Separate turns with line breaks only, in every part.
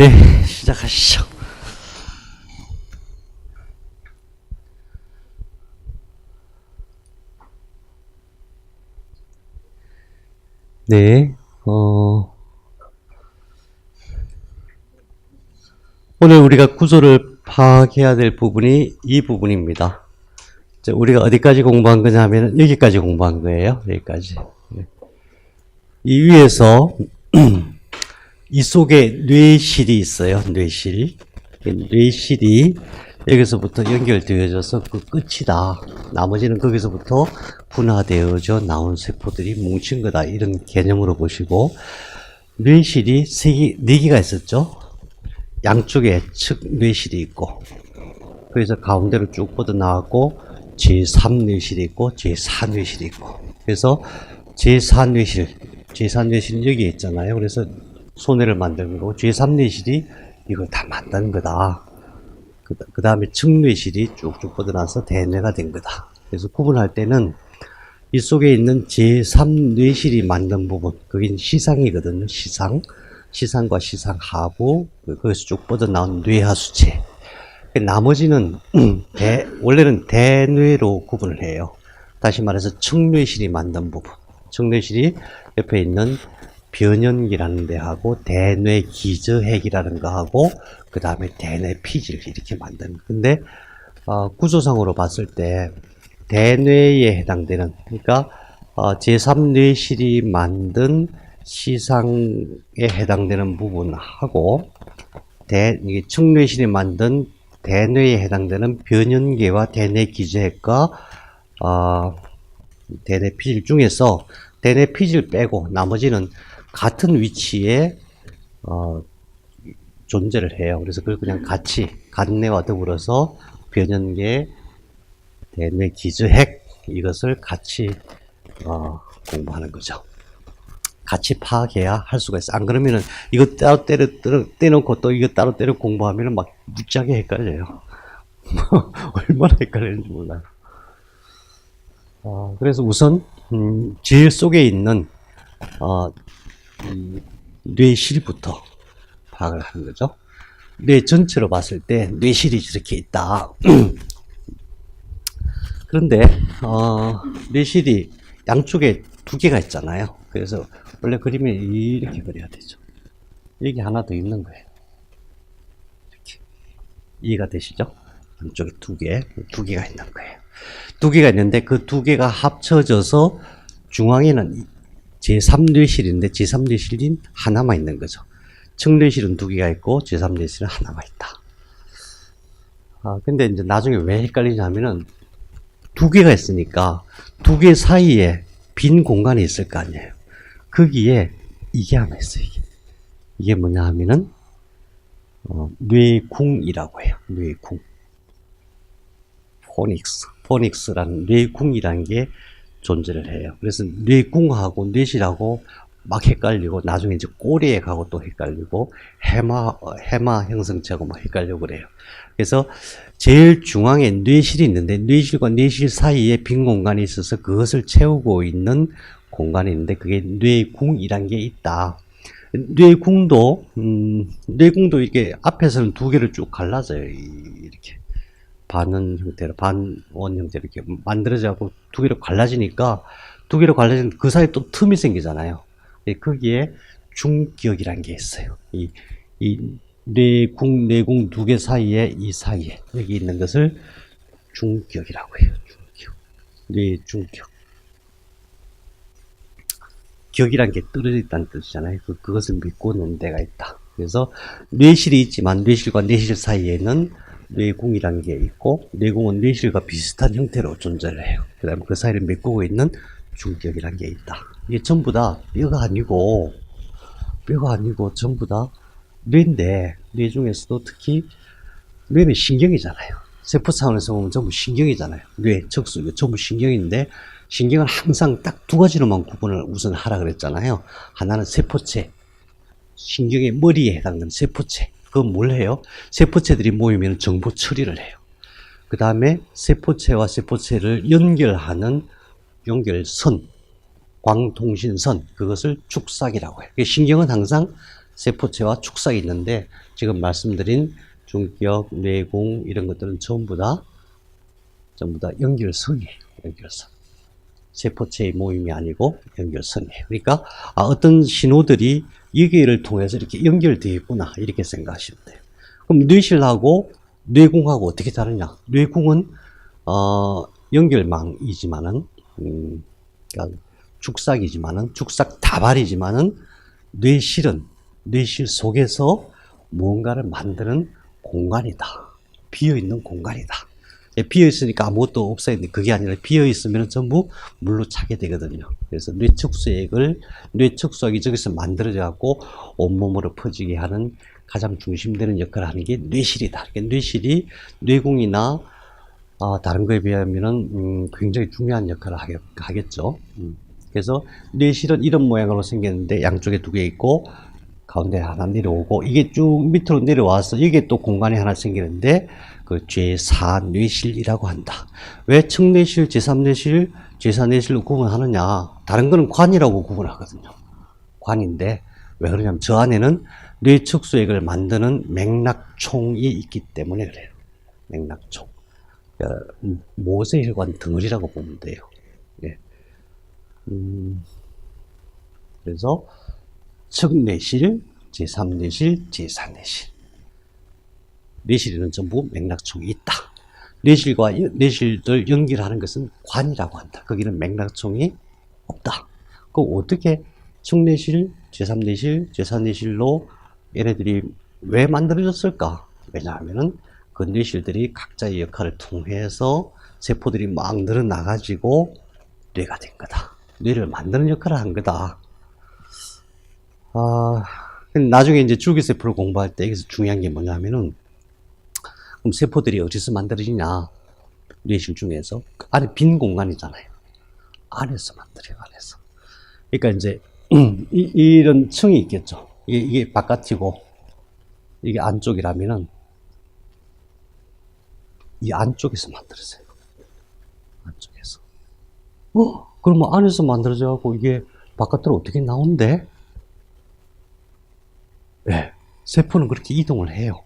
네, 시작하시죠. 네, 오늘 우리가 구조를 파악해야 될 부분이 이 부분입니다. 우리가 어디까지 공부한 거냐 하면 여기까지 공부한 거예요. 여기까지. 이 위에서 이 속에 뇌실이 있어요. 뇌실. 뇌실이 여기서부터 연결되어져서 그 끝이다. 나머지는 거기서부터 분화되어져 나온 세포들이 뭉친 거다. 이런 개념으로 보시고, 뇌실이 네 개가 있었죠. 양쪽에 측 뇌실이 있고, 그래서 가운데로 쭉 뻗어 나왔고, 제3뇌실이 있고, 제4뇌실이 있고, 그래서 제4뇌실은 여기에 있잖아요. 그래서 손해를 만드는 거고, 제3뇌실이 이걸 다 만드는 거다. 그 다음에 측뇌실이 쭉쭉 뻗어나서 대뇌가 된 거다. 그래서 구분할 때는 이 속에 있는 제3뇌실이 만든 부분, 그게 시상이거든요. 시상과 시상하부, 거기서 쭉 뻗어나온 뇌하수체. 나머지는 원래는 대뇌로 구분을 해요. 다시 말해서 측뇌실이 만든 부분, 측뇌실이 옆에 있는 변연기라는 데하고 대뇌 기저핵이라는 거하고 그 다음에 대뇌 피질 이렇게 만드는. 근데 구조상으로 봤을 때 대뇌에 해당되는, 그러니까 제3뇌실이 만든 시상에 해당되는 부분하고 이게 측뇌실이 만든 대뇌에 해당되는 변연계와 대뇌 기저핵과 대뇌 피질 중에서 대뇌 피질 빼고 나머지는 같은 위치에 존재를 해요. 그래서 그걸 그냥 같이 간뇌와 더불어서 변연계, 대뇌 기저핵 이것을 같이 공부하는 거죠. 같이 파악해야 할 수가 있어. 안 그러면은 이거 따로 떼놓고 또 이거 따로 때려 공부하면은 막 무지하게 헷갈려요. 얼마나 헷갈리는지 몰라요. 그래서 우선 제일 속에 있는 뇌실부터 파악을 하는 거죠. 뇌 전체로 봤을 때 뇌실이 이렇게 있다. 그런데 뇌실이 양쪽에 두 개가 있잖아요. 그래서 원래 그림에 이렇게 그려야 되죠. 여기 하나 더 있는 거예요. 이렇게. 이해가 되시죠? 양쪽에 두 개가 있는 거예요. 두 개가 있는데 그 두 개가 합쳐져서 중앙에는 제3뇌실인데 제3뇌실인 하나만 있는 거죠. 측뇌실은 두 개가 있고 제3뇌실은 하나만 있다. 근데 이제 나중에 왜 헷갈리냐면은 두 개가 있으니까 두 개 사이에 빈 공간이 있을 거 아니에요. 거기에 이게 하나 있어요. 이게 뭐냐 하면은 뇌궁이라고 해요. 뇌궁. 포닉스라는 뇌궁이라는 게 존재를 해요. 그래서 뇌궁하고 뇌실하고 막 헷갈리고 나중에 이제 꼬리에 가고 또 헷갈리고 해마 형성체하고 막 헷갈리고 그래요. 그래서 제일 중앙에 뇌실이 있는데 뇌실과 뇌실 사이에 빈 공간이 있어서 그것을 채우고 있는 공간이 있는데 그게 뇌궁이란 게 있다. 뇌궁도 이렇게 앞에서는 두 개를 쭉 갈라져요. 이렇게 반원 형태로 이렇게 만들어져고 두 개로 갈라지니까 두 개로 갈라진 그 사이에 또 틈이 생기잖아요. 거기에 중격이란 게 있어요. 이 뇌궁 두 개 사이에 여기 있는 것을 중격이라고 해요. 중격. 뇌중격. 격이란 게 떨어져 있다는 뜻이잖아요. 그것을 믿고 있는 데가 있다. 그래서 뇌실이 있지만 뇌실과 뇌실 사이에는 뇌궁이라는 게 있고 뇌궁은 뇌실과 비슷한 형태로 존재를 해요. 그 다음에 그 사이를 메꾸고 있는 중격이라는 게 있다. 이게 전부 다 뼈가 아니고 전부 다 뇌인데 뇌 중에서도 특히 뇌는 신경이잖아요. 세포 차원에서 보면 전부 신경이잖아요. 뇌, 척수 이거 전부 신경인데 신경은 항상 딱 두 가지로만 구분을 우선 하라 그랬잖아요. 하나는 세포체, 신경의 머리에 해당되는 세포체. 그건 뭘 해요? 세포체들이 모이면 정보 처리를 해요. 그 다음에 세포체와 세포체를 연결하는 연결선, 광통신선, 그것을 축삭이라고 해요. 신경은 항상 세포체와 축삭이 있는데 지금 말씀드린 중기역, 뇌공 이런 것들은 전부 다 연결선이에요. 연결선. 세포체의 모임이 아니고 연결선이에요. 그러니까 어떤 신호들이 여기를 통해서 이렇게 연결되어 있구나 이렇게 생각하시면 돼요. 그럼 뇌실하고 뇌공하고 어떻게 다르냐? 뇌공은 연결망이지만은 그러니까 축삭이지만은 축삭 다발이지만은 뇌실 속에서 무언가를 만드는 공간이다. 비어있는 공간이다. 비어있으니까 아무것도 없어야 되는데 그게 아니라 비어있으면 전부 물로 차게 되거든요. 그래서 뇌척수액이 저기서 만들어져 갖고 온몸으로 퍼지게 하는 가장 중심되는 역할을 하는 게 뇌실이다. 그러니까 뇌실이 뇌공이나 다른 거에 비하면은 굉장히 중요한 역할을 하겠죠. 그래서 뇌실은 이런 모양으로 생겼는데 양쪽에 두 개 있고 가운데 하나 내려오고 이게 쭉 밑으로 내려와서 이게 또 공간이 하나 생기는데 그 제4뇌실이라고 한다. 왜 척뇌실, 제3뇌실, 제4뇌실로 구분하느냐? 다른 거는 관이라고 구분하거든요. 관인데 왜 그러냐면 저 안에는 뇌척수액을 만드는 맥락총이 있기 때문에 그래요. 맥락총. 그러니까 모세혈관 덩어리라고 보면 돼요. 예. 그래서 척뇌실, 제3뇌실, 제4뇌실. 뇌실에는 전부 맥락총이 있다. 뇌실과 뇌실들 연결하는 것은 관이라고 한다. 거기는 맥락총이 없다. 그럼 어떻게 척뇌실, 제3뇌실, 제4뇌실로 얘네들이 왜 만들어졌을까? 왜냐하면은 그 뇌실들이 각자의 역할을 통해서 세포들이 막 늘어나가지고 뇌가 된 거다. 뇌를 만드는 역할을 한 거다. 나중에 이제 줄기세포를 공부할 때 여기서 중요한 게 뭐냐면은 그럼 세포들이 어디서 만들어지냐? 뇌실 중에서 안에 빈 공간이잖아요. 안에서 만들어요. 안에서. 그러니까 이제 이런 층이 있겠죠. 이게 바깥이고 이게 안쪽이라면은 이 안쪽에서 만들어져요. 안쪽에서. 그러면 안에서 만들어져 갖고 이게 바깥으로 어떻게 나온대? 네. 세포는 그렇게 이동을 해요.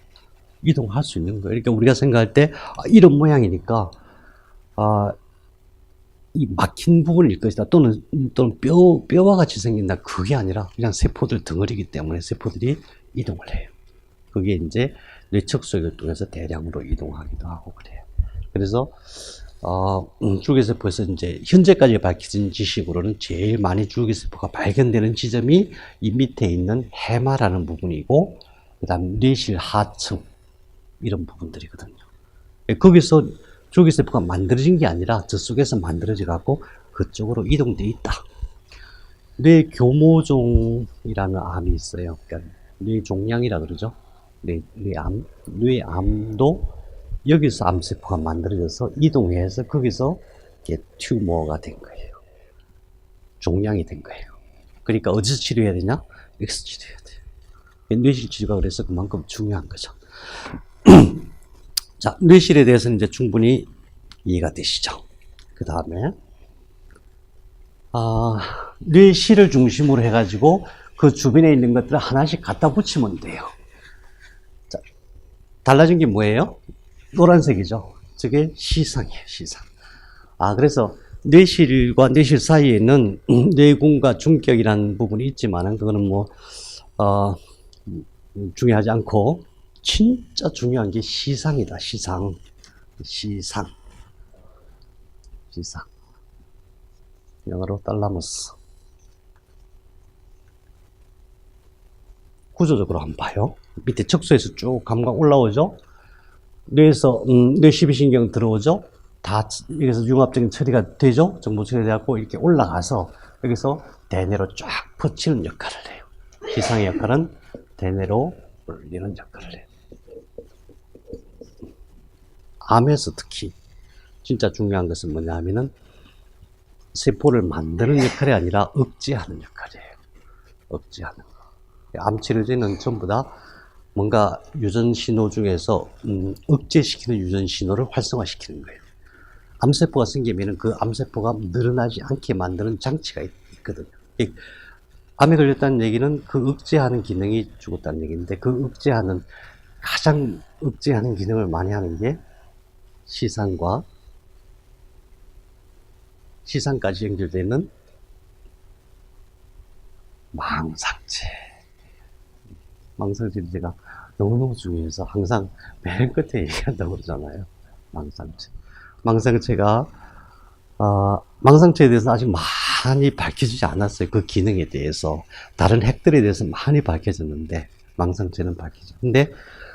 이동할 수 있는 거예요. 그러니까 우리가 생각할 때 이런 모양이니까 이 막힌 부분일 것이다. 또는 뼈와 같이 생긴다. 그게 아니라 그냥 세포들 덩어리이기 때문에 세포들이 이동을 해요. 그게 이제 뇌척수액을 통해서 대량으로 이동하기도 하고 그래요. 그래서 줄기세포에서 이제 현재까지 밝혀진 지식으로는 제일 많이 줄기세포가 발견되는 지점이 이 밑에 있는 해마라는 부분이고, 그 다음 뇌실 하층 이런 부분들이거든요. 거기서 줄기세포가 만들어진 게 아니라 저 속에서 만들어져 갖고 그쪽으로 이동돼 있다. 뇌교모종이라는 암이 있어요. 그러니까 뇌종양이라 그러죠. 뇌암도 여기서 암세포가 만들어져서 이동해서 거기서 이게 튜머가 된 거예요. 종양이 된 거예요. 그러니까 어디서 치료해야 되냐? 여기서 치료해야 돼요. 뇌실 치료가 그래서 그만큼 중요한 거죠. 자, 뇌실에 대해서는 이제 충분히 이해가 되시죠? 그 다음에, 뇌실을 중심으로 해가지고 그 주변에 있는 것들을 하나씩 갖다 붙이면 돼요. 자, 달라진 게 뭐예요? 노란색이죠. 저게 시상이에요, 시상. 그래서 뇌실과 뇌실 사이에는 뇌군과 중격이라는 부분이 있지만은 그거는 중요하지 않고 진짜 중요한 게 시상이다, 시상. 시상. 영어로 탈라머스. 구조적으로 한번 봐요. 밑에 척수에서 쭉 감각 올라오죠? 뇌에서, 뇌 12신경 들어오죠? 다, 여기서 융합적인 처리가 되죠? 정보 처리되고 이렇게 올라가서 여기서 대뇌로 쫙 퍼치는 역할을 해요. 시상의 역할은 대뇌로 올리는 역할을 해요. 암에서 특히 진짜 중요한 것은 뭐냐 하면은 세포를 만드는 역할이 아니라 억제하는 역할이에요. 억제하는 거. 암 치료제는 전부 다 뭔가 유전 신호 중에서 억제시키는 유전 신호를 활성화시키는 거예요. 암세포가 생기면은 그 암세포가 늘어나지 않게 만드는 장치가 있거든요. 암에 걸렸다는 얘기는 그 억제하는 기능이 죽었다는 얘기인데, 그 가장 억제하는 기능을 많이 하는 게 시상까지 연결되는 망상체. 망상체를 제가 너무너무 중요해서 항상 맨 끝에 얘기한다고 그러잖아요. 망상체. 망상체가, 망상체에 대해서 아직 많이 밝혀지지 않았어요. 그 기능에 대해서. 다른 핵들에 대해서 많이 밝혀졌는데, 망상체는 밝혀져. 근데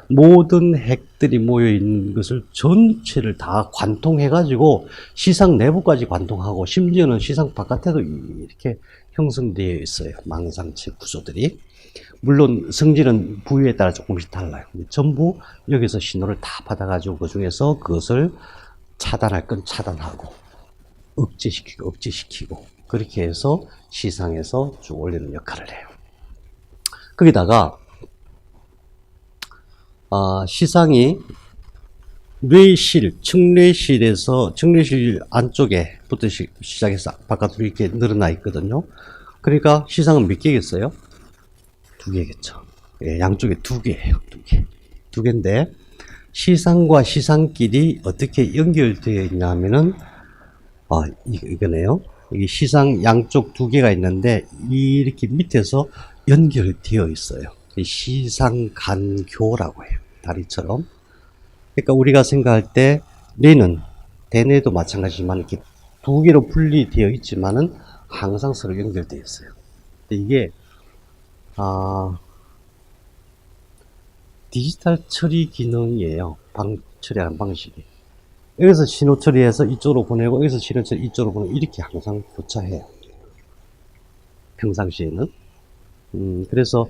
모든 핵들이 모여있는 것을 전체를 다 관통해가지고 시상 내부까지 관통하고 심지어는 시상 바깥에도 이렇게 형성되어 있어요. 망상체 구조들이. 물론 성질은 부위에 따라 조금씩 달라요. 근데 전부 여기서 신호를 다 받아가지고 그 중에서 그것을 차단할 건 차단하고 억제시키고 그렇게 해서 시상에서 쭉 올리는 역할을 해요. 거기다가 시상이 측뇌실 안쪽에부터 시작해서 바깥으로 이렇게 늘어나 있거든요. 그러니까 시상은 몇 개겠어요? 2개겠죠. 예, 양쪽에 2개예요. 2개. 2개인데 시상과 시상끼리 어떻게 연결되어 있냐면은 이거네요. 여기 시상 양쪽 2개가 있는데 이렇게 밑에서 연결되어 있어요. 시상간교라고 해요. 다리처럼. 그러니까 우리가 생각할 때 뇌는 대뇌도 마찬가지지만 이렇게 2개로 분리되어 있지만은 항상 서로 연결되어 있어요. 근데 이게 디지털 처리 기능이에요. 처리하는 방식이. 여기서 신호 처리해서 이쪽으로 보내고 여기서 신호 처리 이쪽으로 보내고 이렇게 항상 교차해요. 평상시에는. 그래서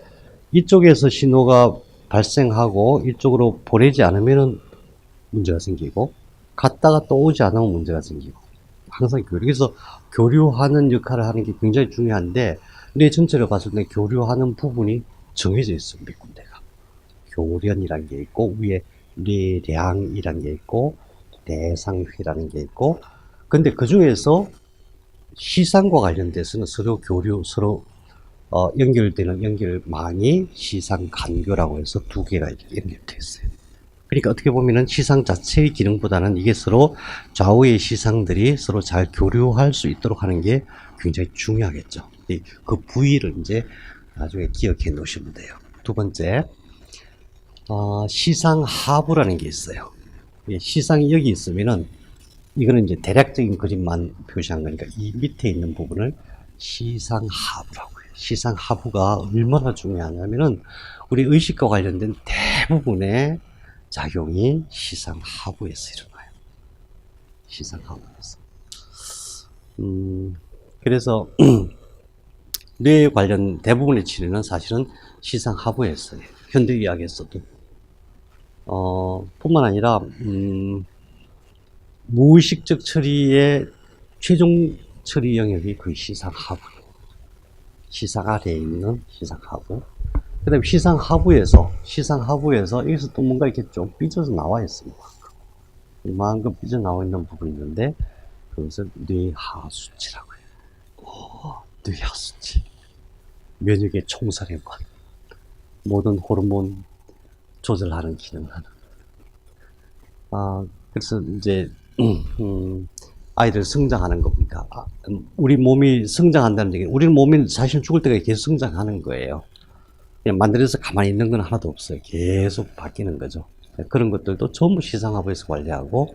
이쪽에서 신호가 발생하고 이쪽으로 보내지 않으면 문제가 생기고 갔다가 또 오지 않으면 문제가 생기고 항상 그래서 교류하는 역할을 하는 게 굉장히 중요한데 뇌 전체를 봤을 때 교류하는 부분이 정해져 있어요. 몇 군데가. 교련이라는 게 있고 위에 뇌량이라는 게 있고 대상회라는 게 있고 근데 그 중에서 시상과 관련돼서는 서로 연결되는 연결망이 시상간교라고 해서 2개가 연결되어 있어요. 그러니까 어떻게 보면은 시상 자체의 기능보다는 이게 서로 좌우의 시상들이 서로 잘 교류할 수 있도록 하는 게 굉장히 중요하겠죠. 그 부위를 이제 나중에 기억해 놓으시면 돼요. 2번째, 시상하부라는 게 있어요. 시상이 여기 있으면은 이거는 이제 대략적인 그림만 표시한 거니까 이 밑에 있는 부분을 시상하부라고 해요. 시상하부가 얼마나 중요하냐면은 우리 의식과 관련된 대부분의 작용이 시상하부에서 일어나요. 시상하부에서. 그래서 뇌에 관련 대부분의 치료는 사실은 시상하부에서 해요. 현대의학에서도. 뿐만 아니라 무의식적 처리의 최종 처리 영역이 거의 시상하부. 시상 아래에 있는 시상하부. 그 다음에 시상하부에서 여기서 또 뭔가 이렇게 좀 삐져서 나와 있습니다. 이만큼 삐져 나와 있는 부분이 있는데, 그것을 뇌하수치라고 해요. 뇌하수치. 면역의 총사령관. 모든 호르몬 조절하는 기능을 하는. 그래서 이제, 아이들 성장하는 겁니까? 우리 몸이 성장한다는 얘기는, 우리 몸이 사실 죽을 때까지 계속 성장하는 거예요. 그냥 만들어서 가만히 있는 건 하나도 없어요. 계속 바뀌는 거죠. 그런 것들도 전부 시상하부에서 관리하고,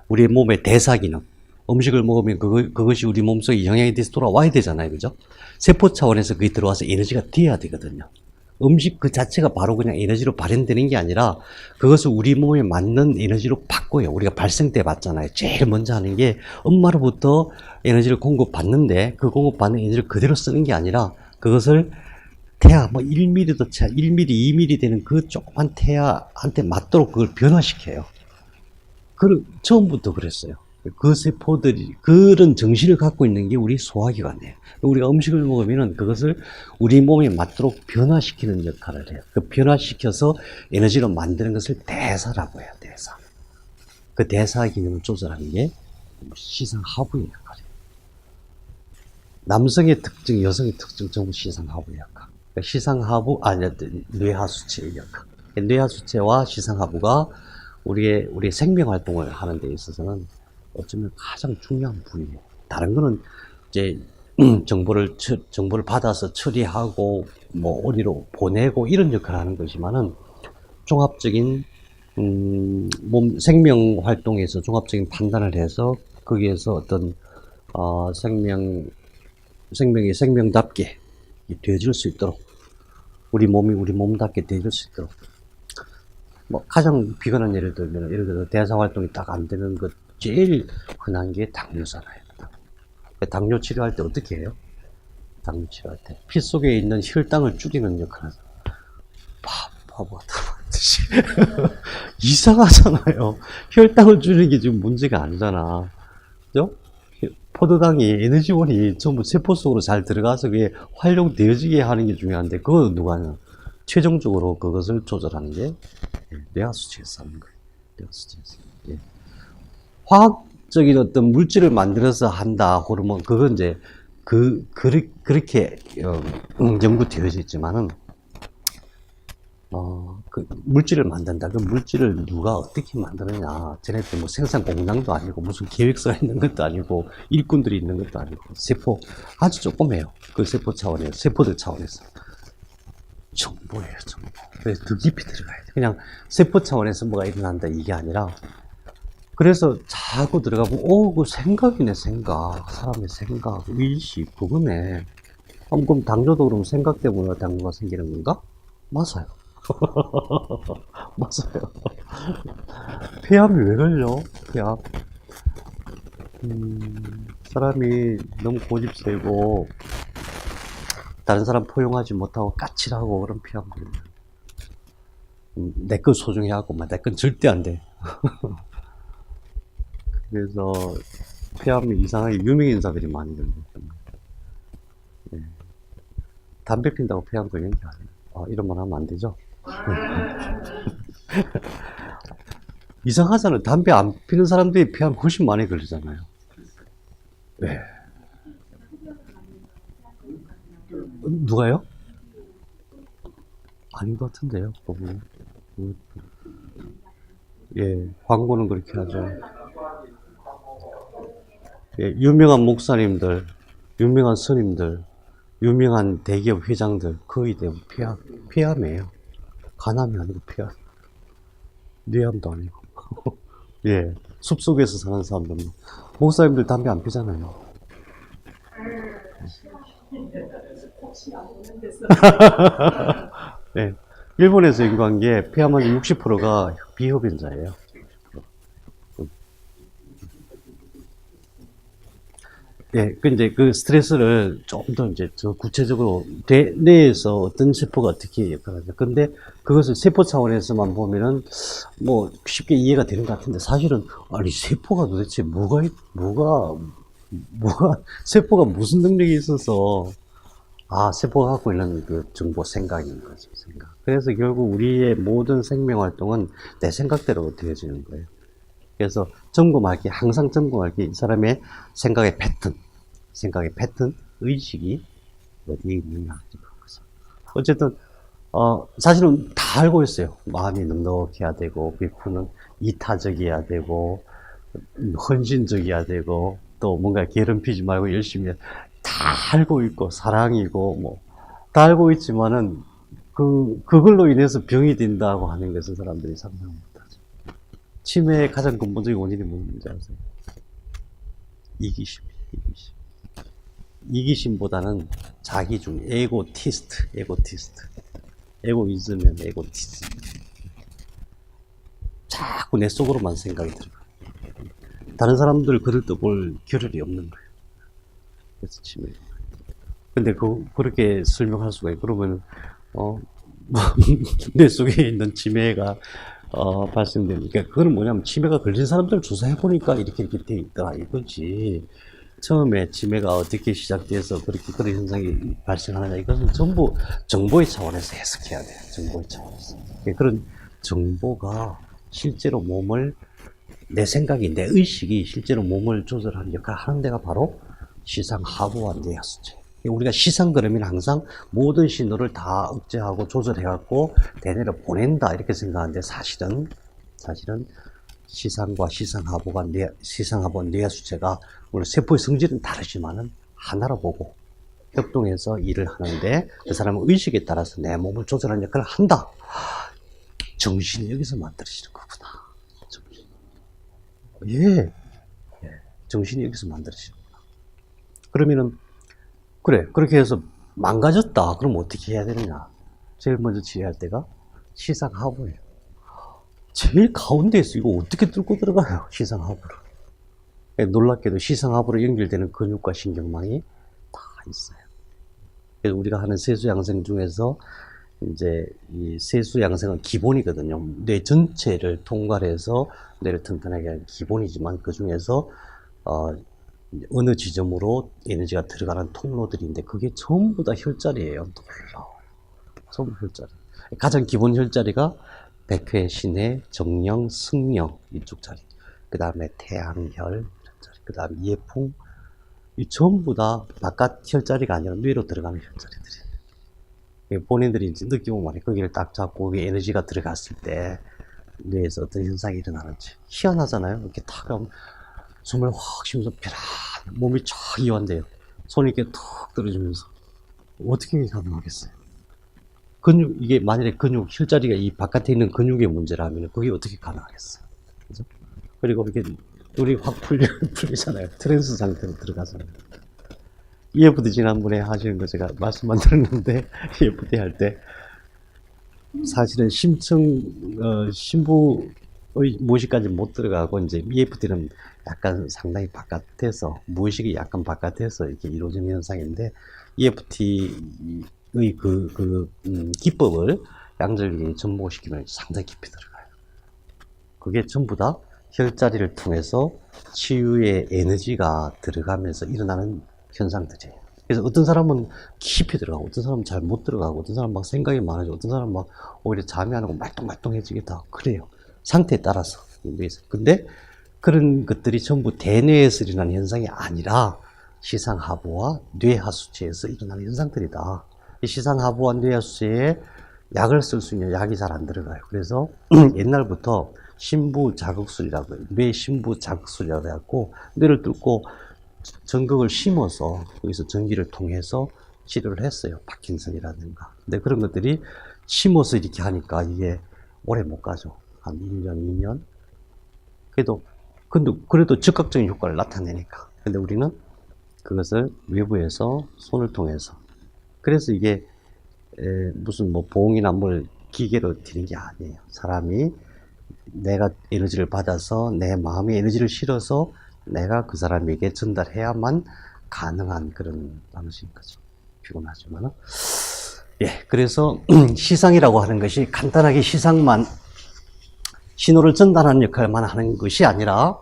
우리 몸의 대사 기능, 음식을 먹으면 그것이 우리 몸속에 영양이 돼서 돌아와야 되잖아요. 그죠? 세포 차원에서 그게 들어와서 에너지가 돼야 되거든요. 음식 그 자체가 바로 그냥 에너지로 발현되는 게 아니라 그것을 우리 몸에 맞는 에너지로 바꿔요. 우리가 발생 때 봤잖아요. 제일 먼저 하는 게 엄마로부터 에너지를 공급받는데 그 공급받는 에너지를 그대로 쓰는 게 아니라 그것을 태아, 1mm도 채, 1mm, 2mm 되는 그 조그만 태아한테 맞도록 그걸 변화시켜요. 처음부터 그랬어요. 그 세포들이, 그런 정신을 갖고 있는 게 우리 소화기관이에요. 우리가 음식을 먹으면 그것을 우리 몸에 맞도록 변화시키는 역할을 해요. 그 변화시켜서 에너지로 만드는 것을 대사라고 해요, 대사. 그 대사 기능을 조절하는 게 시상하부의 역할이에요. 남성의 특징, 여성의 특징 전부 시상하부의 역학. 그러니까 시상하부, 아니, 뇌하수체의 역학. 뇌하수체와 시상하부가 우리의 생명 활동을 하는 데 있어서는 어쩌면 가장 중요한 부위예요. 다른 거는 이제 정보를 받아서 처리하고 뭐 어디로 보내고 이런 역할을 하는 것이지만은 종합적인 몸 생명 활동에서 종합적인 판단을 해서 거기에서 어떤 생명이 생명답게 되어질 수 있도록 우리 몸이 우리 몸답게 되어질 수 있도록 뭐 가장 비근한 예를 들면 예를 들어 대사 활동이 딱 안 되는 것 제일 흔한 게 당뇨잖아요. 당뇨 치료할 때 어떻게 해요? 당뇨 치료할 때 피 속에 있는 혈당을 줄이는 역할을 바보 같듯이 이상하잖아요. 혈당을 줄이는 게 지금 문제가 아니잖아. 그죠? 포도당이 에너지원이 전부 세포 속으로 잘 들어가서 그게 활용되어지게 하는 게 중요한데 그건 누가 하냐? 최종적으로 그것을 조절하는 게 뇌하수체에서 하는 거예요. 뇌하수체에서. 예. 화학적인 어떤 물질을 만들어서 한다 호르몬 그건 이제 그렇게 연구되어져 있지만은 그 물질을 만든다. 그 물질을 누가 어떻게 만드느냐. 쟤네들 뭐 생산 공장도 아니고 무슨 계획서가 있는 것도 아니고 일꾼들이 있는 것도 아니고 세포 아주 조그매요. 그 세포 차원에서 세포들 차원에서 정보예요, 정보. 그래서 더 깊이 들어가야 돼. 그냥 세포 차원에서 뭐가 일어난다 이게 아니라 그래서 자꾸 들어가보면 그 생각이네 생각. 사람의 생각, 의식 그거네. 그럼 당뇨도 그럼 생각 때문에 당뇨가 생기는 건가? 맞아요. 맞아요. 폐암이 왜 걸려? 폐암. 사람이 너무 고집세고 다른 사람 포용하지 못하고 까칠하고 그런 폐암 걸려. 내 건 소중히 하고 내 건 절대 안 돼. 그래서 폐암이 이상하게 유명 인사들이 많이 걸려요. 네. 담배 핀다고 폐암 걸리는 게 아니에요. 이런 말 하면 안 되죠? 이상하잖아요. 담배 안 피는 사람들이 폐암 훨씬 많이 걸리잖아요. 네. 누가요? 아닌 것 같은데요, 그분. 예, 광고는 그렇게 하죠. 예, 유명한 목사님들, 유명한 스님들, 유명한 대기업 회장들 거의 대부분 폐암이에요. 간암이 아니고 폐암. 뇌암도 아니고. 예, 숲속에서 사는 사람들, 목사님들 담배 안 피잖아요. 네, 일본에서 연구한 게 폐암 한 60%가 비흡연자예요. 예, 이제 그 스트레스를 좀 더 이제 저 구체적으로 뇌에서 어떤 세포가 어떻게 역할을 하죠. 근데 그것을 세포 차원에서만 보면은 뭐 쉽게 이해가 되는 것 같은데 사실은 아니 세포가 도대체 세포가 무슨 능력이 있어서 세포가 갖고 있는 그 정보 생각인 거죠, 생각. 그래서 결국 우리의 모든 생명 활동은 내 생각대로 되어지는 거예요. 그래서 항상 점검할 게 이 사람의 생각의 패턴, 의식이 어디에 있느냐. 어쨌든, 사실은 다 알고 있어요. 마음이 넉넉해야 되고, 비프는 이타적이어야 되고, 헌신적이어야 되고, 또 뭔가 게으름피지 말고 열심히 다 알고 있고, 사랑이고, 다 알고 있지만은, 그걸로 인해서 병이 된다고 하는 것은 사람들이 상상 못하죠. 치매의 가장 근본적인 원인이 뭔지 아세요? 이기심. 이기심보다는 자기중, 에고이즘이면 에고티스트. 자꾸 내 속으로만 생각이 들어가요. 다른 사람들 글을 떠볼 겨를이 없는 거예요. 그래서 치매. 근데 그렇게 설명할 수가 있고, 그러면, 내 속에 있는 치매가, 발생되니까, 그거는 뭐냐면, 치매가 걸린 사람들 조사해보니까 이렇게 돼 있다, 이거지. 처음에 치매가 어떻게 시작돼서 그런 현상이 발생하느냐, 이것은 전부 정보의 차원에서 해석해야 돼요. 정보의 차원에서. 그런 정보가 실제로 내 의식이 실제로 몸을 조절하는 역할을 하는 데가 바로 시상하부와 뇌하수체. 우리가 시상 그러면 항상 모든 신호를 다 억제하고 조절해갖고 대뇌로 보낸다 이렇게 생각하는데 사실은 시상과 시상하부와 뇌하수체가 물론 세포의 성질은 다르지만은 하나로 보고 협동해서 일을 하는데 그 사람의 의식에 따라서 내 몸을 조절하는 역할을 한다. 정신이 여기서 만들어지는 거구나. 정신. 예. 정신이 여기서 만들어지는구나. 그러면은 그래 그렇게 해서 망가졌다. 그럼 어떻게 해야 되느냐? 제일 먼저 지휘할 때가 시상하부예요. 제일 가운데에서 이거 어떻게 뚫고 들어가요? 시상하부를. 놀랍게도 시상하부로 연결되는 근육과 신경망이 다 있어요. 그래서 우리가 하는 세수양생 중에서 이제 이 세수양생은 기본이거든요. 뇌 전체를 통과해서 뇌를 튼튼하게 하는 기본이지만 그 중에서 어느 지점으로 에너지가 들어가는 통로들인데 그게 전부 다 혈자리예요. 놀라워요. 전부 혈자리. 가장 기본 혈자리가 백회, 신회, 정령, 승령 이쪽 자리. 그 다음에 태양혈 이런 자리. 그 다음에 예풍. 이 전부 다 바깥 혈자리가 아니라 뇌로 들어가는 혈자리들이에요. 본인들이 이제 느끼고 말해 거기를 딱 잡고 거기에 에너지가 들어갔을 때 뇌에서 어떤 현상이 일어나는지 희한하잖아요. 이렇게 탁 하면 숨을 확 쉬면서 편안해 몸이 쫙 이완돼요. 손이 이렇게 툭 떨어지면서 어떻게 가능하겠어요? 근육 이게 만약에 근육 혈자리가 이 바깥에 있는 근육의 문제라면 그게 어떻게 가능하겠어요? 그죠? 그리고 이렇게 눈이 확 풀리잖아요. 트랜스 상태로 들어가잖아요. EFT 지난번에 하시는 거 제가 말씀만 들었는데 EFT 할 때 사실은 신부의 무의식까지 못 들어가고 이제 EFT는 약간 상당히 바깥에서 무의식이 약간 바깥에서 이렇게 이루어지는 현상인데 EFT의 기법을 양절기에 접목시키면 상당히 깊이 들어가요. 그게 전부 다 혈자리를 통해서 치유의 에너지가 들어가면서 일어나는 현상들이에요. 그래서 어떤 사람은 깊이 들어가고, 어떤 사람은 잘 못 들어가고, 어떤 사람은 막 생각이 많아지고, 어떤 사람은 막 오히려 잠이 안 오고 말똥말똥해지겠다. 그래요. 상태에 따라서. 근데 그런 것들이 전부 대뇌에서 일어나는 현상이 아니라 시상하부와 뇌하수체에서 일어나는 현상들이다. 이 시상하부와 뇌하수체에 약을 쓸 수 있는 약이 잘 안 들어가요. 그래서 옛날부터 신부자극술이라고 해요. 뇌 신부자극술이라고 해갖고 뇌를 뚫고 전극을 심어서 거기서 전기를 통해서 치료를 했어요. 파킨슨이라든가. 근데 그런 것들이 심어서 이렇게 하니까 이게 오래 못 가죠. 한 1년, 2년. 그래도 즉각적인 효과를 나타내니까. 근데 우리는 그것을 외부에서 손을 통해서. 그래서 이게 무슨 뭐 봉이나 뭘 기계로 드리는 게 아니에요. 사람이 내가 에너지를 받아서 내 마음의 에너지를 실어서 내가 그 사람에게 전달해야만 가능한 그런 방식인 거죠. 피곤하지만은. 예, 그래서 시상이라고 하는 것이 간단하게 시상만 신호를 전달하는 역할만 하는 것이 아니라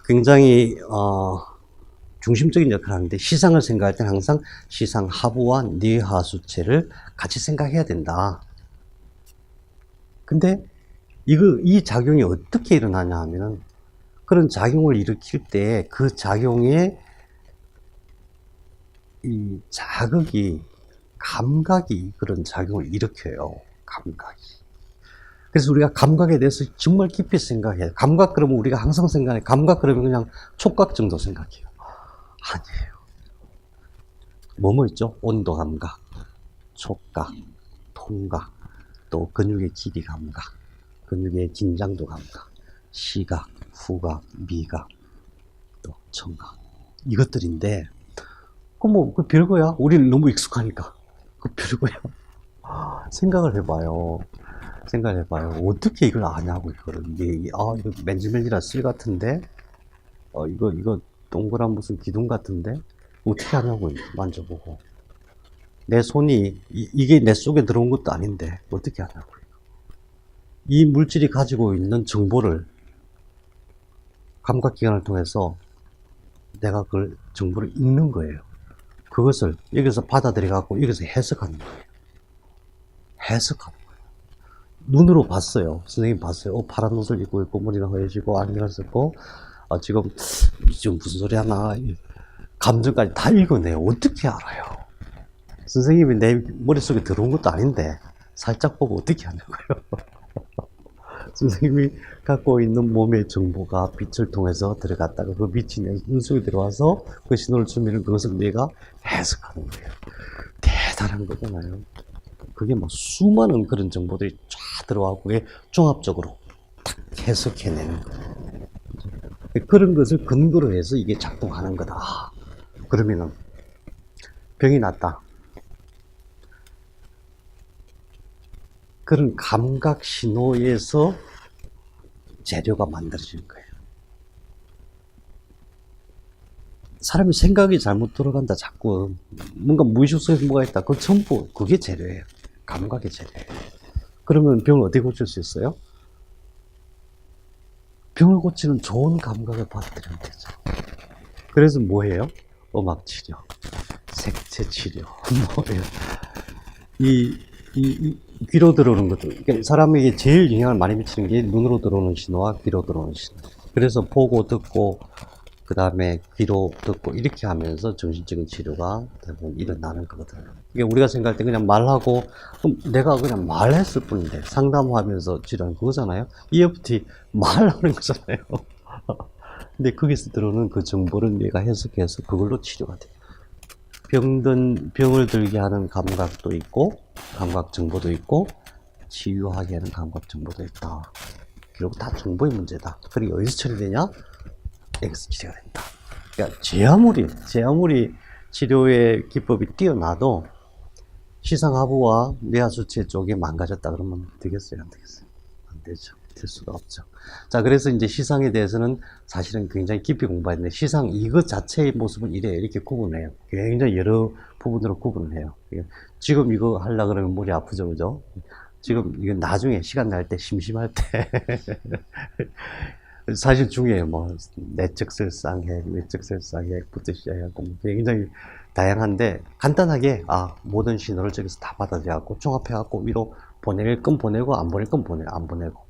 굉장히 중심적인 역할을 하는데 시상을 생각할 때는 항상 시상 하부와 뇌하수체를 같이 생각해야 된다. 근데 이 작용이 어떻게 일어나냐 하면은 그런 작용을 일으킬 때 그 작용에 이 자극이 감각이 그런 작용을 일으켜요. 감각이. 그래서 우리가 감각에 대해서 정말 깊이 생각해요. 감각 그러면 우리가 항상 생각해. 감각 그러면 그냥 촉각 정도 생각해요. 아니에요. 뭐뭐 있죠? 온도 감각, 촉각, 통각, 또 근육의 길이 감각, 근육의 긴장도 감각, 시각, 후각, 미각, 또 청각. 이것들인데, 그 별거야. 우리는 너무 익숙하니까. 그 별거야. 생각을 해봐요. 어떻게 이걸 아냐고, 이거를. 이거 맨질맨질한 쓸 같은데? 이거 동그란 무슨 기둥 같은데? 어떻게 하냐고, 만져보고. 내 손이, 이게 내 속에 들어온 것도 아닌데, 어떻게 하냐고. 이 물질이 가지고 있는 정보를 감각기관을 통해서 내가 그걸 정보를 읽는 거예요. 그것을 여기서 받아들여갖고 여기서 해석하는 거예요. 해석하는 거예요. 눈으로 봤어요. 선생님 봤어요. 파란 옷을 입고 있고 머리가 허해지고 안경을 썼고 지금 무슨 소리 하나, 감정까지 다 읽어내요. 어떻게 알아요? 선생님이 내 머릿속에 들어온 것도 아닌데, 살짝 보고 어떻게 하냐고요. 선생님이 갖고 있는 몸의 정보가 빛을 통해서 들어갔다가 그 빛이 내 눈 속에 들어와서 그 신호를 주면 그것을 내가 해석하는 거예요. 대단한 거잖아요. 그게 막 수많은 그런 정보들이 쫙 들어와고 그게 종합적으로 딱 해석해내는 거예요. 그런 것을 근거로 해서 이게 작동하는 거다. 그러면은 병이 났다. 그런 감각 신호에서 재료가 만들어지는 거예요. 사람이 생각이 잘못 들어간다, 자꾸. 뭔가 무의식 속에 뭐가 있다. 그건 전부, 그게 재료예요. 감각의 재료예요. 그러면 병을 어떻게 고칠 수 있어요? 병을 고치는 좋은 감각을 받아들이면 되죠. 그래서 뭐예요? 음악 치료, 색채 치료, 뭐예요? 귀로 들어오는 것도, 그러니까 사람에게 제일 영향을 많이 미치는 게 눈으로 들어오는 신호와 귀로 들어오는 신호. 그래서 보고 듣고, 그 다음에 귀로 듣고, 이렇게 하면서 정신적인 치료가 대부분 일어나는 거거든요. 그러니까 우리가 생각할 때 그냥 말하고, 그럼 내가 그냥 말했을 뿐인데, 상담하면서 치료하는 그거잖아요? EFT 말하는 거잖아요. 근데 거기서 들어오는 그 정보를 내가 해석해서 그걸로 치료가 돼요. 병을 들게 하는 감각도 있고, 감각 정보도 있고, 치유하게 하는 감각 정보도 있다. 결국 다 정보의 문제다. 그리고 어디서 처리되냐? 여기서 치료가 된다. 그러니까 제 아무리 치료의 기법이 뛰어나도 시상하부와 뇌하수체 쪽이 망가졌다 그러면 되겠어요? 안 되겠어요? 안 되죠. 될 수가 없죠. 자, 그래서 이제 시상에 대해서는 사실은 굉장히 깊이 공부했는데, 시상 이것 자체의 모습은 이래요. 이렇게 구분해요. 굉장히 여러 부분으로 구분을 해요. 지금 이거 하려고 그러면 머리 아프죠, 그죠? 지금 이건 나중에 시간 날 때, 심심할 때. 사실 중요해요. 뭐, 내적설상핵, 외적설상핵부터 시작해갖고, 굉장히 다양한데, 간단하게, 모든 신호를 저기서 다 받아들여갖고, 종합해갖고, 위로 보낼 건 보내고, 안 보낼 건 안 보내고.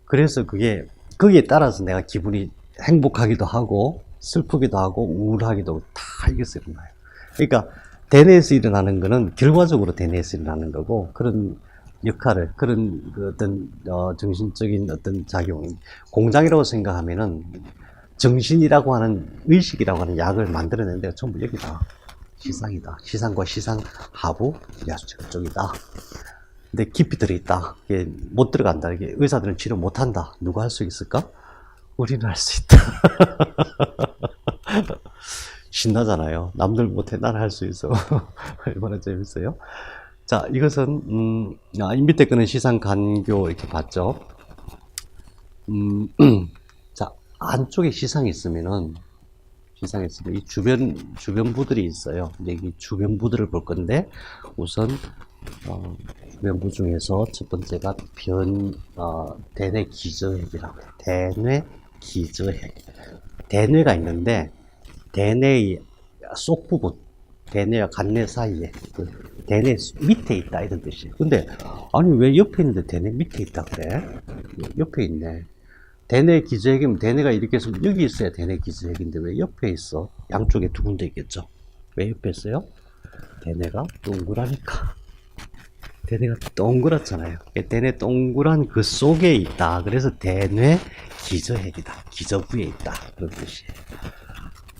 그래서 거기에 따라서 내가 기분이 행복하기도 하고, 슬프기도 하고, 우울하기도 하고, 다 이겨서 일어나요. 그러니까, 대뇌에서 일어나는 거는 결과적으로 대뇌에서 일어나는 거고, 그런 역할을, 그런 어떤, 정신적인 어떤 작용, 공장이라고 생각하면은, 정신이라고 하는, 의식이라고 하는 약을 만들어낸 데가 전부 여기다. 시상이다. 시상과 시상 하부, 야수체 쪽이다. 근데 깊이 들어있다. 이게 못 들어간다. 이게 의사들은 치료 못 한다. 누가 할 수 있을까? 우리는 할 수 있다. 신나잖아요. 남들 못해, 난 할 수 있어. 얼마나 재밌어요? 자, 이것은, 이 밑에 거는 시상 간교 이렇게 봤죠. 자, 안쪽에 시상이 있으면 이 주변부들이 있어요. 근데 이 주변부들을 볼 건데, 우선, 주변부 중에서 첫 번째가 대뇌 기저핵이라고 해요. 대뇌 기저핵. 대뇌가 있는데, 대뇌의 속 부분, 대뇌와 간뇌 사이에, 대뇌 밑에 있다, 이런 뜻이에요. 근데, 아니, 왜 옆에 있는데 대뇌 밑에 있다 그래? 옆에 있네. 대뇌 기저핵이면 대뇌가 이렇게 있으면 여기 있어야 대뇌 기저핵인데 왜 옆에 있어? 양쪽에 두 군데 있겠죠? 왜 옆에 있어요? 대뇌가 동그라니까. 대뇌가 동그랗잖아요. 대뇌 동그란 그 속에 있다. 그래서 대뇌 기저핵이다. 기저부에 있다. 그런 뜻이에요.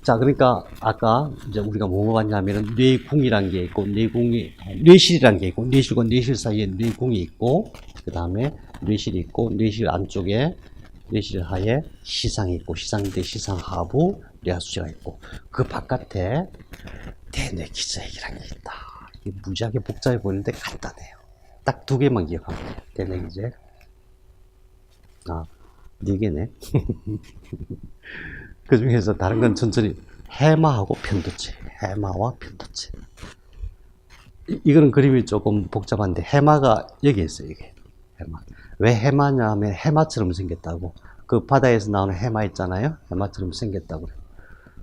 자, 그러니까 아까 이제 우리가 뭐가 봤냐면은 뇌궁이란 게 있고, 뇌실이란 게 있고, 뇌실과 뇌실 사이에 뇌궁이 있고, 그 다음에 뇌실이 있고, 뇌실 안쪽에 뇌실 하에 시상이 있고, 시상대 시상 하부 뇌하수체가 있고, 그 바깥에 대뇌 기저핵이란 게 있다. 이게 무지하게 복잡해 보이는데 간단해요. 딱 두 개만 기억하면 돼요. 대뇌 기저핵. 네 개네. 그 중에서 다른 건 천천히 해마하고 편도체, 해마와 편도체. 이거는 그림이 조금 복잡한데 해마가 여기 있어요. 이게 해마. 왜 해마냐 하면 해마처럼 생겼다고. 그 바다에서 나오는 해마 있잖아요. 해마처럼 생겼다고.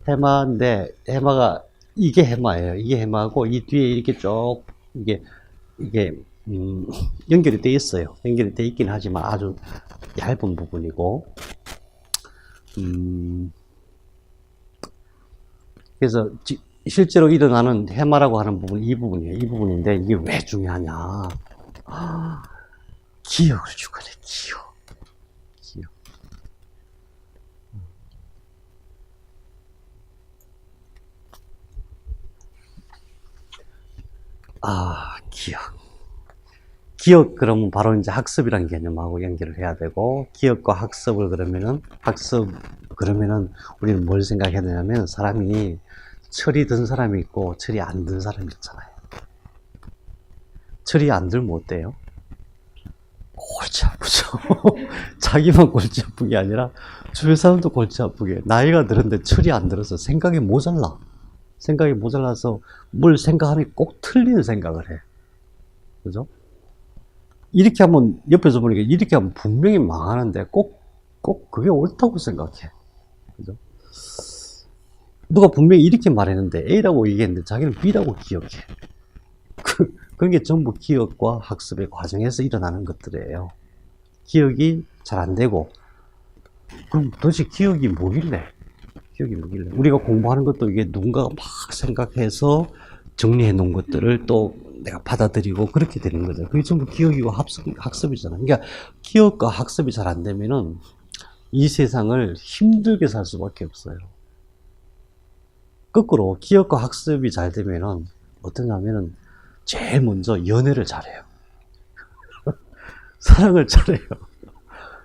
해마인데 해마가 이게 해마예요. 이게 해마고 이 뒤에 이렇게 쭉 이게 연결이 돼 있어요. 연결이 돼 있긴 하지만 아주 얇은 부분이고. 음, 그래서 실제로 일어나는 해마라고 하는 부분, 이 부분이에요. 이 부분인데 이게 왜 중요하냐? 기억을 주거래, 기억. 기억. 기억. 기억 그러면 바로 이제 학습이란 개념하고 연결을 해야 되고, 기억과 학습을 그러면은 우리는 뭘 생각해야 되냐면, 사람이 철이 든 사람이 있고 철이 안 든 사람이 있잖아요. 철이 안 들면 어때요? 골치 아프죠. 자기만 골치 아픈 게 아니라 주변 사람도 골치 아프게. 나이가 들었는데 철이 안 들어서 생각이 모자라. 생각이 모자라서 뭘 생각하면 꼭 틀리는 생각을 해. 그죠? 이렇게 하면, 옆에서 보니까 이렇게 하면 분명히 망하는데 꼭 그게 옳다고 생각해. 그죠? 누가 분명히 이렇게 말했는데 A라고 얘기했는데 자기는 B라고 기억해. 그런 게 전부 기억과 학습의 과정에서 일어나는 것들이에요. 기억이 잘 안 되고, 그럼 도대체 기억이 뭐길래? 기억이 뭐길래? 우리가 공부하는 것도 이게 누군가가 막 생각해서 정리해 놓은 것들을 또 내가 받아들이고 그렇게 되는 거죠. 그게 전부 기억이고 학습이잖아요. 그러니까 기억과 학습이 잘 안 되면은 이 세상을 힘들게 살 수밖에 없어요. 거꾸로 기억과 학습이 잘 되면은 어떠냐면은 제일 먼저 연애를 잘해요. 사랑을 잘해요.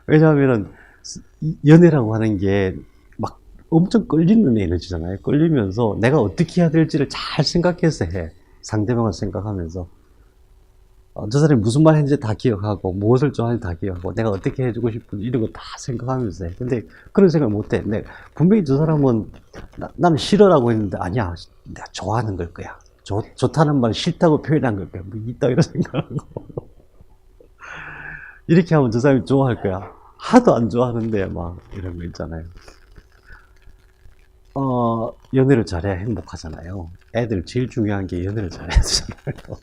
왜냐하면은 연애라고 하는 게 막 엄청 끌리는 에너지잖아요. 끌리면서 내가 어떻게 해야 될지를 잘 생각해서 해. 상대방을 생각하면서. 저 사람이 무슨 말 했는지 다 기억하고, 무엇을 좋아하는지 다 기억하고, 내가 어떻게 해주고 싶은지 이런 거 다 생각하면서 해. 근데 그런 생각 못 해. 분명히 저 사람은 나는 싫어라고 했는데, 아니야. 내가 좋아하는 걸 거야. 좋다는 말을 싫다고 표현한 걸 거야. 뭐 이따 이런 생각하고. 이렇게 하면 저 사람이 좋아할 거야. 하도 안 좋아하는데, 막, 이런 거 있잖아요. 연애를 잘해야 행복하잖아요. 애들 제일 중요한 게 연애를 잘해야 되잖아요.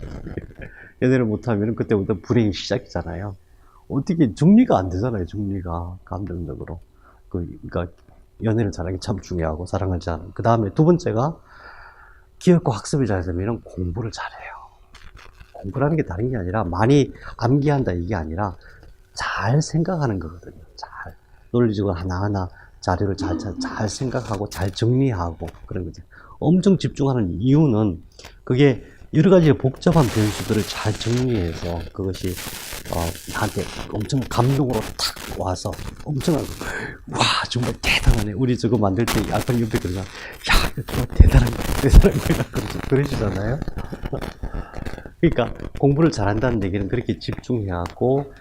연애를 못하면 그때부터 불행이 시작이잖아요. 어떻게 정리가 안 되잖아요, 정리가. 감정적으로. 그러니까 연애를 잘하는 게 참 중요하고, 사랑을 잘하는. 그 다음에 두 번째가 기억과 학습이 잘 되면 공부를 잘해요. 공부라는 게 다른 게 아니라 많이 암기한다 이게 아니라 잘 생각하는 거거든요. 잘. 논리적으로 하나하나 자료를 잘 생각하고 잘 정리하고 그런 거죠. 엄청 집중하는 이유는 그게 여러 가지 복잡한 변수들을 잘 정리해서 그것이 나한테 엄청 감동으로 탁 와서 엄청난 와 정말 대단하네. 우리 저거 만들 때 약간 옆에 그러잖아. 야 이거 대단한 거야 그러시잖아요. 그러니까 공부를 잘한다는 얘기는 그렇게 집중해갖고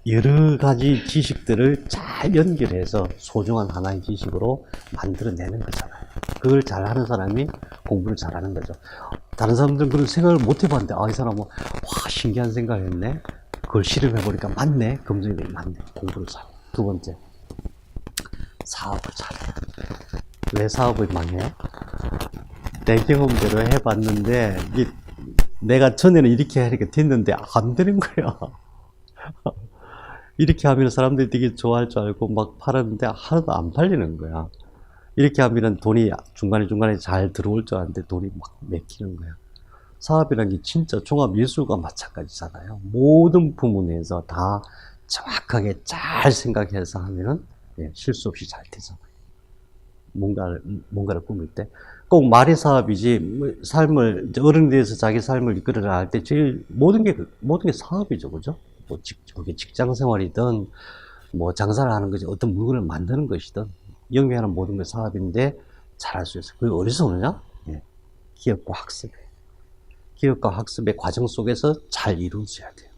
여러 가지 지식들을 잘 연결해서 소중한 하나의 지식으로 만들어내는 거잖아요. 그걸 잘하는 사람이 공부를 잘하는 거죠. 다른 사람들은 그런 생각을 못 해봤는데, 이 사람은, 와, 신기한 생각을 했네. 그걸 실험해보니까 맞네. 검증이 되니 맞네. 공부를 잘해. 두 번째, 사업을 잘해요. 왜 사업을 망해요? 내 경험대로 해봤는데, 내가 전에는 이렇게 하니까 됐는데, 안 되는 거야. 이렇게 하면 사람들이 되게 좋아할 줄 알고 막 팔았는데 하나도 안 팔리는 거야. 이렇게 하면 돈이 중간에 잘 들어올 줄 알았는데 돈이 막 맥히는 거야. 사업이라는 게 진짜 종합예술과 마찬가지잖아요. 모든 부문에서 다 정확하게 잘 생각해서 하면은 실수 없이 잘 되잖아요. 뭔가를 꾸밀 때. 꼭 말의 사업이지, 삶을, 어른이 돼서 자기 삶을 이끌어 나갈 때 제일 모든 게 사업이죠. 그죠? 그게 직장 생활이든, 장사를 하는 거지, 어떤 물건을 만드는 것이든, 영위하는 모든 게 사업인데, 잘할 수 있어요. 그게 어디서 오느냐? 기업과 학습. 기업과 학습의 과정 속에서 잘 이루어져야 돼요.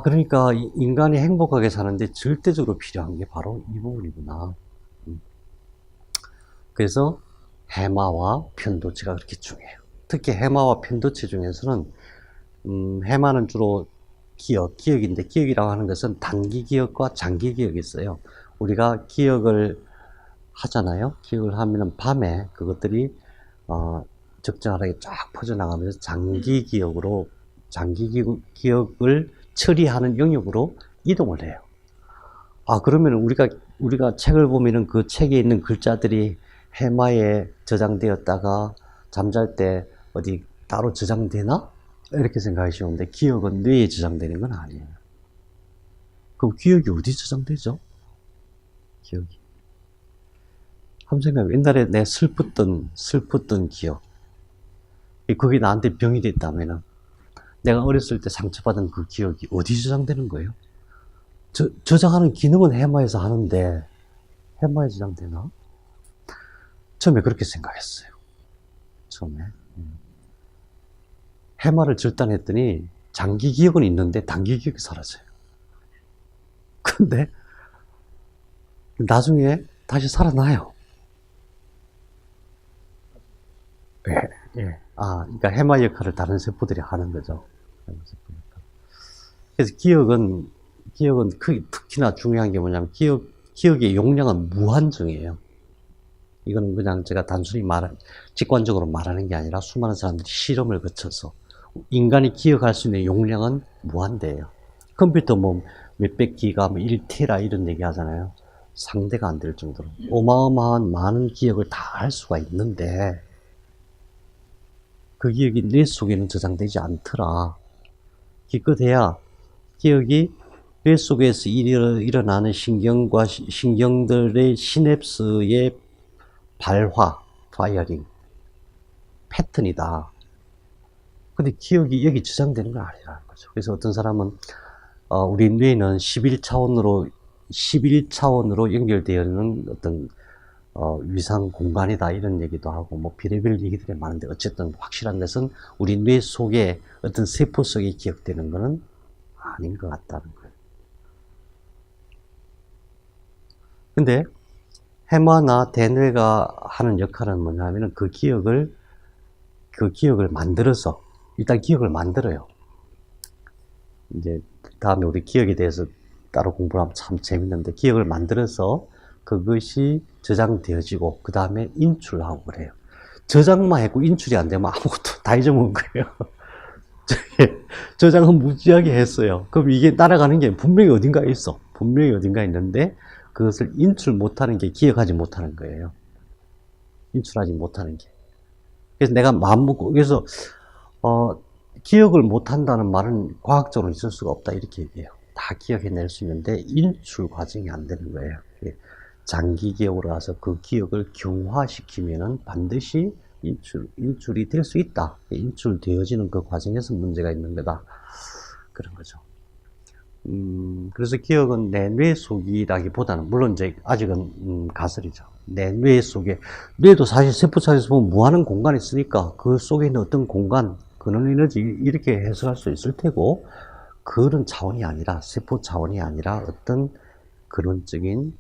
그러니까 인간이 행복하게 사는데 절대적으로 필요한 게 바로 이 부분이구나. 그래서 해마와 편도체가 그렇게 중요해요. 특히 해마와 편도체 중에서는, 해마는 주로 기억인데, 기억이라고 하는 것은 단기 기억과 장기 기억이 있어요. 우리가 기억을 하잖아요. 기억을 하면은 밤에 그것들이, 적절하게 쫙 퍼져나가면서 장기 기억을 처리하는 영역으로 이동을 해요. 그러면 우리가 책을 보면은 그 책에 있는 글자들이 해마에 저장되었다가 잠잘 때 어디 따로 저장되나? 이렇게 생각하시는데 기억은 뇌에 저장되는 건 아니에요. 그럼 기억이 어디 저장되죠? 기억이. 한번 생각해요. 옛날에 내 슬펐던 기억. 그게 나한테 병이 됐다면은 내가 어렸을 때 상처받은 그 기억이 어디 저장되는 거예요? 저장하는 기능은 해마에서 하는데 해마에 저장되나? 처음에 그렇게 생각했어요. 처음에. 해마를 절단했더니 장기 기억은 있는데 단기 기억이 사라져요. 근데 나중에 다시 살아나요. 예. 그러니까 해마 역할을 다른 세포들이 하는 거죠. 그래서 기억은 특히나 중요한 게 뭐냐면 기억의 용량은 무한정이에요. 이거는 그냥 제가 단순히 직관적으로 말하는 게 아니라 수많은 사람들이 실험을 거쳐서 인간이 기억할 수 있는 용량은 무한대예요. 컴퓨터 뭐 몇백 기가, 뭐 1테라 이런 얘기 하잖아요. 상대가 안 될 정도로 어마어마한 많은 기억을 다 할 수가 있는데 그 기억이 뇌 속에는 저장되지 않더라. 기껏해야 기억이 뇌 속에서 일어나는 신경들의 시냅스의 발화, 파이어링, 패턴이다. 근데 기억이 여기 저장되는 건 아니라는 거죠. 그래서 어떤 사람은 우리 뇌는 11차원으로 연결되어 있는 어떤 위상 공간이다 이런 얘기도 하고 뭐 별의별 얘기들이 많은데 어쨌든 확실한 것은 우리 뇌 속에 어떤 세포 속에 기억되는 것은 아닌 것 같다는 거예요. 근데 해마나 대뇌가 하는 역할은 뭐냐면은 그 기억을 만들어서 일단 기억을 만들어요. 이제 다음에 우리 기억에 대해서 따로 공부를 하면 참 재밌는데 기억을 만들어서 그것이 저장되어지고 그 다음에 인출하고 그래요. 저장만 했고 인출이 안 되면 아무것도 다 잊어먹은 거예요. 저장은 무지하게 했어요. 그럼 이게 날아가는 게 분명히 어딘가에 있어. 분명히 어딘가에 있는데 그것을 인출 못하는 게 기억하지 못하는 거예요. 인출하지 못하는 게. 그래서 내가 마음먹고 그래서 기억을 못한다는 말은 과학적으로 있을 수가 없다 이렇게 얘기해요. 다 기억해낼 수 있는데 인출 과정이 안 되는 거예요. 장기 기억으로 와서 그 기억을 경화시키면은 반드시 인출이 될 수 있다. 인출되어지는 그 과정에서 문제가 있는 거다. 그런 거죠. 그래서 기억은 내 뇌 속이라기보다는, 물론 이제 아직은, 가설이죠. 내 뇌 속에, 뇌도 사실 세포차에서 보면 무한한 공간이 있으니까 그 속에 있는 어떤 공간, 근원 에너지, 이렇게 해석할 수 있을 테고, 그런 차원이 아니라, 세포 차원이 아니라 어떤 근원적인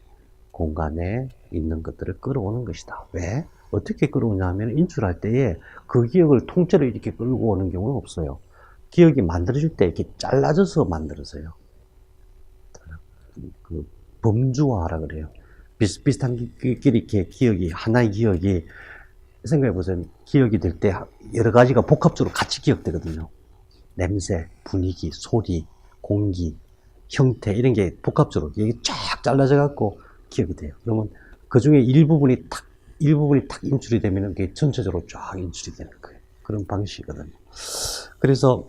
공간에 있는 것들을 끌어오는 것이다. 왜? 어떻게 끌어오냐 하면 인출할 때에 그 기억을 통째로 이렇게 끌고 오는 경우는 없어요. 기억이 만들어질 때 이렇게 잘라져서 만들어져요. 그 범주화하라 그래요. 비슷비슷한 끼리 이렇게 기억이, 하나의 기억이, 생각해보세요. 기억이 될 때 여러 가지가 복합적으로 같이 기억되거든요. 냄새, 분위기, 소리, 공기, 형태, 이런 게 복합적으로 이게 쫙 잘라져 갖고 기억이 돼요. 그러면 그 중에 일부분이 탁 인출이 되면 그게 전체적으로 쫙 인출이 되는 거예요. 그런 방식이거든요. 그래서,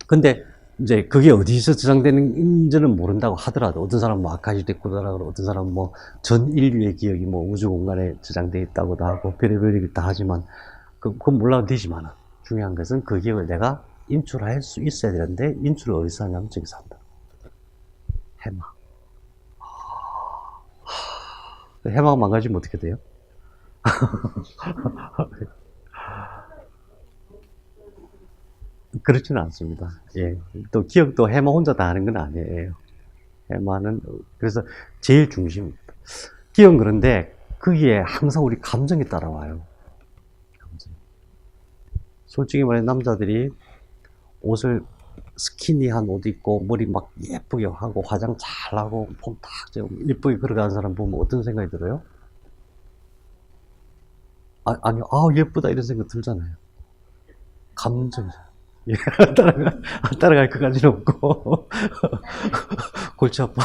근데 이제 그게 어디서 저장되는지는 모른다고 하더라도, 어떤 사람은 뭐 아카시 데코더라 그러고, 어떤 사람은 뭐 전 인류의 기억이 뭐 우주 공간에 저장되어 있다고도 하고, 별의별 얘기 다 하지만, 그건 몰라도 되지만, 중요한 것은 그 기억을 내가 인출할 수 있어야 되는데, 인출을 어디서 하냐면 저기서 한다. 해마. 해마가 망가지면 어떻게 돼요? 그렇지는 않습니다. 예. 또 기억도 해마 혼자 다 하는 건 아니에요. 해마는, 그래서 제일 중심입니다. 기억은 그런데 거기에 항상 우리 감정이 따라와요. 감정. 솔직히 말해 남자들이 옷을 스키니한 옷 입고 머리 막 예쁘게 하고 화장 잘하고 폼 딱 예쁘게 걸어가는 사람 보면 어떤 생각이 들어요? 아니요, 예쁘다 이런 생각 들잖아요. 감정이죠. 예, 따라갈 것까지는 없고, 골치 아파.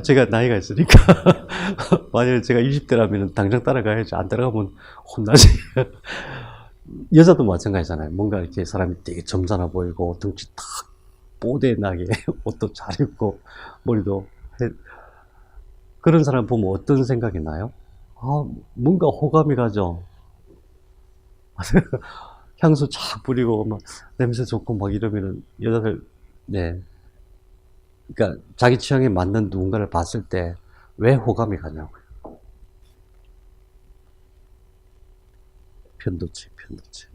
제가 나이가 있으니까. 만약에 제가 20대라면 당장 따라가야지. 안 따라가면 혼나지. 여자도 마찬가지잖아요. 뭔가 이렇게 사람이 되게 점잖아 보이고, 덩치 탁 뽀대나게, 옷도 잘 입고, 머리도. 그런 사람 보면 어떤 생각이 나요? 뭔가 호감이 가죠. 향수 쫙 뿌리고, 막, 냄새 좋고, 막 이러면은, 여자들, 네. 그러니까, 자기 취향에 맞는 누군가를 봤을 때, 왜 호감이 가냐고요. 편도체, 편도체.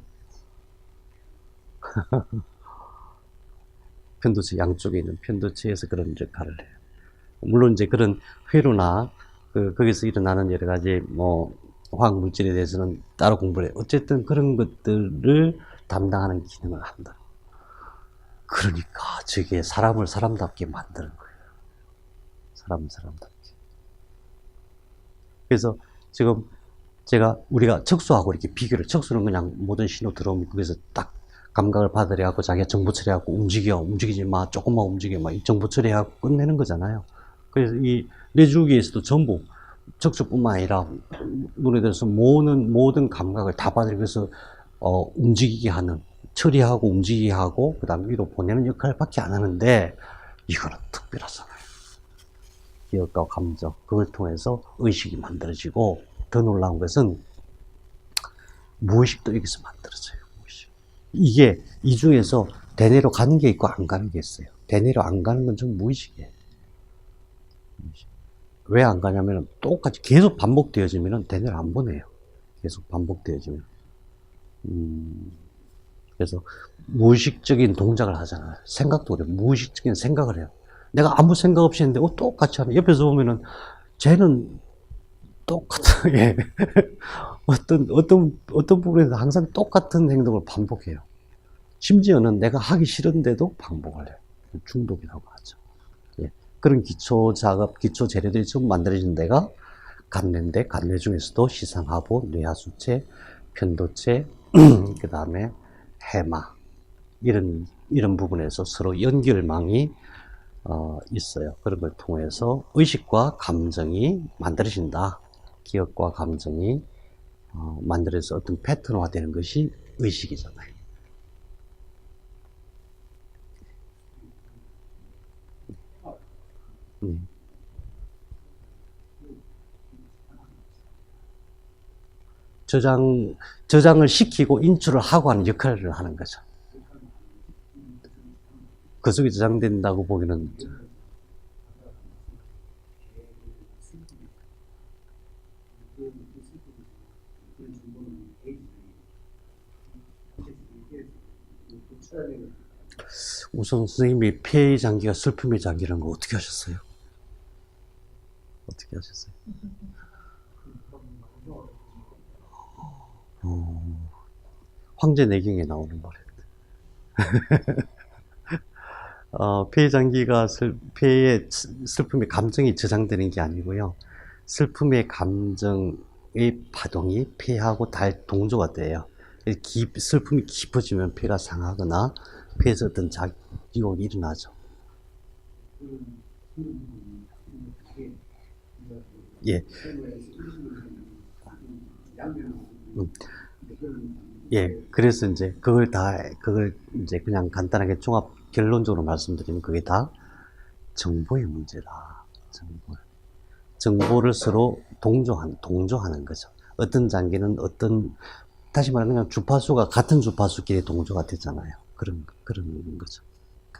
편도체, 양쪽에 있는 편도체에서 그런 역할을 해요. 물론 이제 그런 회로나, 거기서 일어나는 여러 가지, 화학 물질에 대해서는 따로 공부를 해요. 어쨌든 그런 것들을 담당하는 기능을 한다. 그러니까 저게 사람을 사람답게 만드는 거예요. 사람을 사람답게. 그래서 지금 우리가 척수하고 이렇게 비교를, 척수는 그냥 모든 신호 들어오면 거기서 딱 감각을 받으려고 자기가 정보 처리하고 움직이지 마, 조금만 움직여, 막 정보 처리하고 끝내는 거잖아요. 그래서 이 뇌주기에서도 전부 척수뿐만 아니라 눈에 들어서 모든 감각을 다 받으면서 움직이게 하는, 처리하고 움직이게 하고 그 다음 위로 보내는 역할밖에 안 하는데, 이거는 특별하잖아요. 기억과 감정, 그걸 통해서 의식이 만들어지고, 더 놀라운 것은 무의식도 여기서 만들어져요. 무의식. 이게 이 중에서 대뇌로 가는 게 있고 안 가는 게 있어요. 대뇌로 안 가는 건 좀 무의식이에요. 왜 안 가냐면 똑같이 계속 반복되어지면 대뇌를 안 보내요. 계속 반복되어지면. 그래서 무의식적인 동작을 하잖아요. 생각도 그래요. 무의식적인 생각을 해요. 내가 아무 생각 없이 했는데 똑같이 하는, 옆에서 보면은 쟤는 똑같은, 예. 어떤 부분에서 항상 똑같은 행동을 반복해요. 심지어는 내가 하기 싫은데도 반복을 해요. 중독이라고 하죠. 예. 그런 기초 작업, 기초 재료들이 좀 만들어진 데가 간뇌인데, 간뇌 중에서도 시상하부, 뇌하수체, 편도체, 그 다음에 해마, 이런 부분에서 서로 연결망이 있어요. 그런 걸 통해서 의식과 감정이 만들어진다. 기억과 감정이 만들어서 어떤 패턴화 되는 것이 의식이잖아요. 저장을 시키고 인출을 하고 하는 역할을 하는 거죠. 그 속에 저장된다고 보기는, 우선 선생님이 폐의 장기가 슬픔의 장기라는 거 어떻게 하셨어요? 어떻게 하셨어요? 황제 내경에 나오는 말이에요. 폐의 장기가 폐의 슬픔의 감정이 저장되는 게 아니고요. 슬픔의 감정의 파동이 폐하고 동조가 돼요. 슬픔이 깊어지면 폐가 상하거나 폐에서 어떤 작용이 일어나죠. 예. 예. 그래서 이제 그걸 이제 그냥 간단하게 결론적으로 말씀드리면 그게 다 정보의 문제다. 정보를 서로 동조하는 거죠. 어떤 장기는 다시 말하면 그냥 주파수가 같은 주파수끼리 동조가 되잖아요. 그런 거죠.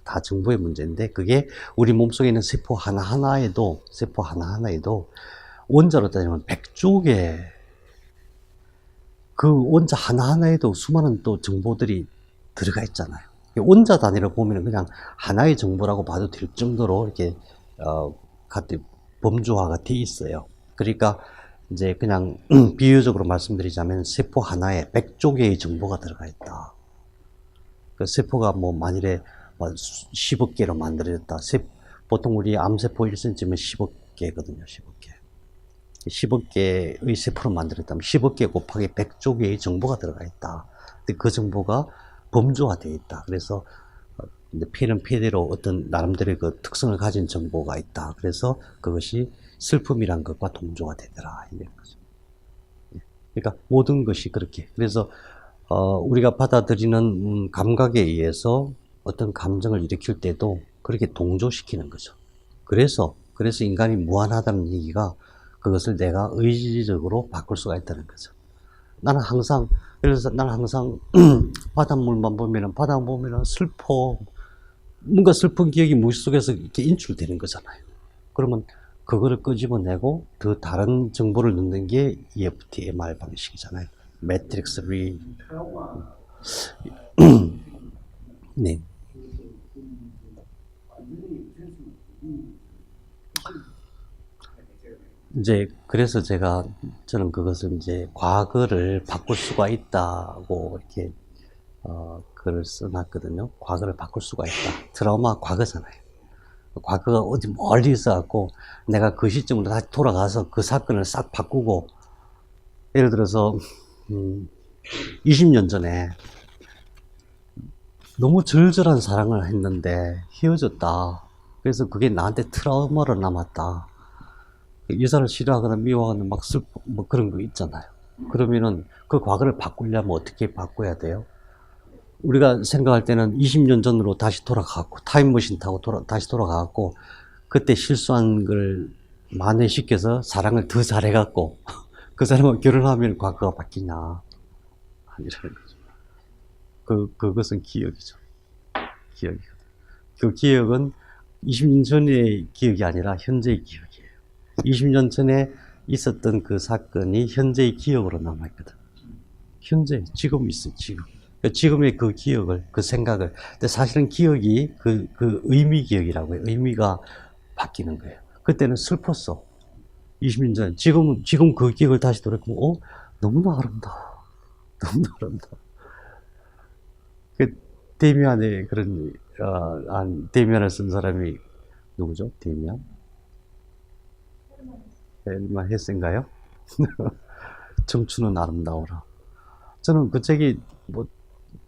다 정보의 문제인데, 그게 우리 몸속에 있는 세포 하나하나에도 원자로 따지면 100쪽의 그 원자 하나하나에도 수많은 또 정보들이 들어가 있잖아요. 원자 단위로 보면 그냥 하나의 정보라고 봐도 될 정도로 이렇게 범주화가 돼 있어요. 그러니까 이제 그냥 비유적으로 말씀드리자면 세포 하나에 100조 개의 정보가 들어가 있다. 그 세포가 만일에 10억 개로 만들어졌다. 보통 우리 암세포 1cm면 10억 개거든요. 10억 개. 10억 개의 세포를 만들었다면 10억 개 곱하기 100조 개의 정보가 들어가 있다. 근데 그 정보가 범주화되어 있다. 그래서 이제 피는 피대로 어떤 나름대로의 그 특성을 가진 정보가 있다. 그래서 그것이 슬픔이란 것과 동조가 되더라. 이런 거죠. 그러니까 모든 것이 그렇게. 그래서 우리가 받아들이는 감각에 의해서 어떤 감정을 일으킬 때도 그렇게 동조시키는 거죠. 그래서 인간이 무한하다는 얘기가 그것을 내가 의지적으로 바꿀 수가 있다는 거죠. 나는 항상, 그래서 나는 항상 바닷물만 보면은 슬퍼. 뭔가 슬픈 기억이 머릿속에서 이렇게 인출되는 거잖아요. 그러면 그거를 끄집어내고 더 다른 정보를 넣는 게 EFTMR 방식이잖아요. 매트릭스 리. 네. 이제 그래서 저는 그것을 이제 과거를 바꿀 수가 있다고 이렇게 글을 써놨거든요. 과거를 바꿀 수가 있다. 트라우마 과거잖아요. 과거가 어디 멀리 있어갖고 내가 그 시점으로 다시 돌아가서 그 사건을 싹 바꾸고, 예를 들어서 20년 전에 너무 절절한 사랑을 했는데 헤어졌다. 그래서 그게 나한테 트라우마로 남았다. 여자를 싫어하거나 미워하거나 막 슬퍼 뭐 그런 거 있잖아요. 그러면은 그 과거를 바꾸려면 어떻게 바꿔야 돼요? 우리가 생각할 때는 20년 전으로 다시 돌아가고 타임머신 타고 다시 돌아가고 그때 실수한 걸 만회시켜서 사랑을 더 잘해갖고 그 사람과 결혼하면 과거가 바뀌냐, 아니라는 거죠. 그것은 기억이죠. 기억이거든. 그 기억은 20년 전의 기억이 아니라 현재의 기억이에요. 20년 전에 있었던 그 사건이 현재의 기억으로 남아있거든. 현재, 지금 있어, 지금. 지금의 그 기억을, 그 생각을. 근데 사실은 기억이 그 의미 기억이라고 해요. 의미가 바뀌는 거예요. 그때는 슬펐어. 20년 전. 지금 그 기억을 다시 돌아보면, 너무나 아름다워. 너무나 아름다워. 그, 데미안의 그런, 데미안을 쓴 사람이 누구죠? 데미안? 헬만 헤스인가요? 청춘은 아름다워라. 저는 그 책이 뭐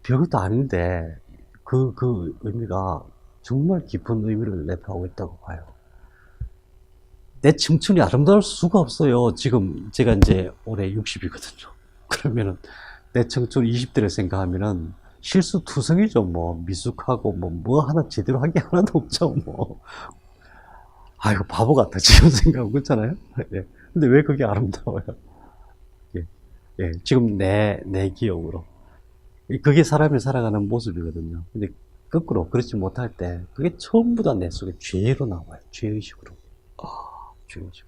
별것도 아닌데 그 의미가 정말 깊은 의미를 내포하고 있다고 봐요. 내 청춘이 아름다울 수가 없어요. 지금 제가 이제 올해 60이거든요. 그러면은 내 청춘 20대를 생각하면은 실수투성이죠. 뭐 미숙하고 뭐 하나 제대로 한 게 하나도 없죠. 뭐 아이고 바보 같아 지금 생각하고 그렇잖아요. 예. 근데 왜 그게 아름다워요? 예. 예. 지금 내 기억으로. 그게 사람이 살아가는 모습이거든요. 근데 거꾸로 그렇지 못할 때 그게 전부 다 내 속에 죄로 나와요. 죄의식으로. 죄의식.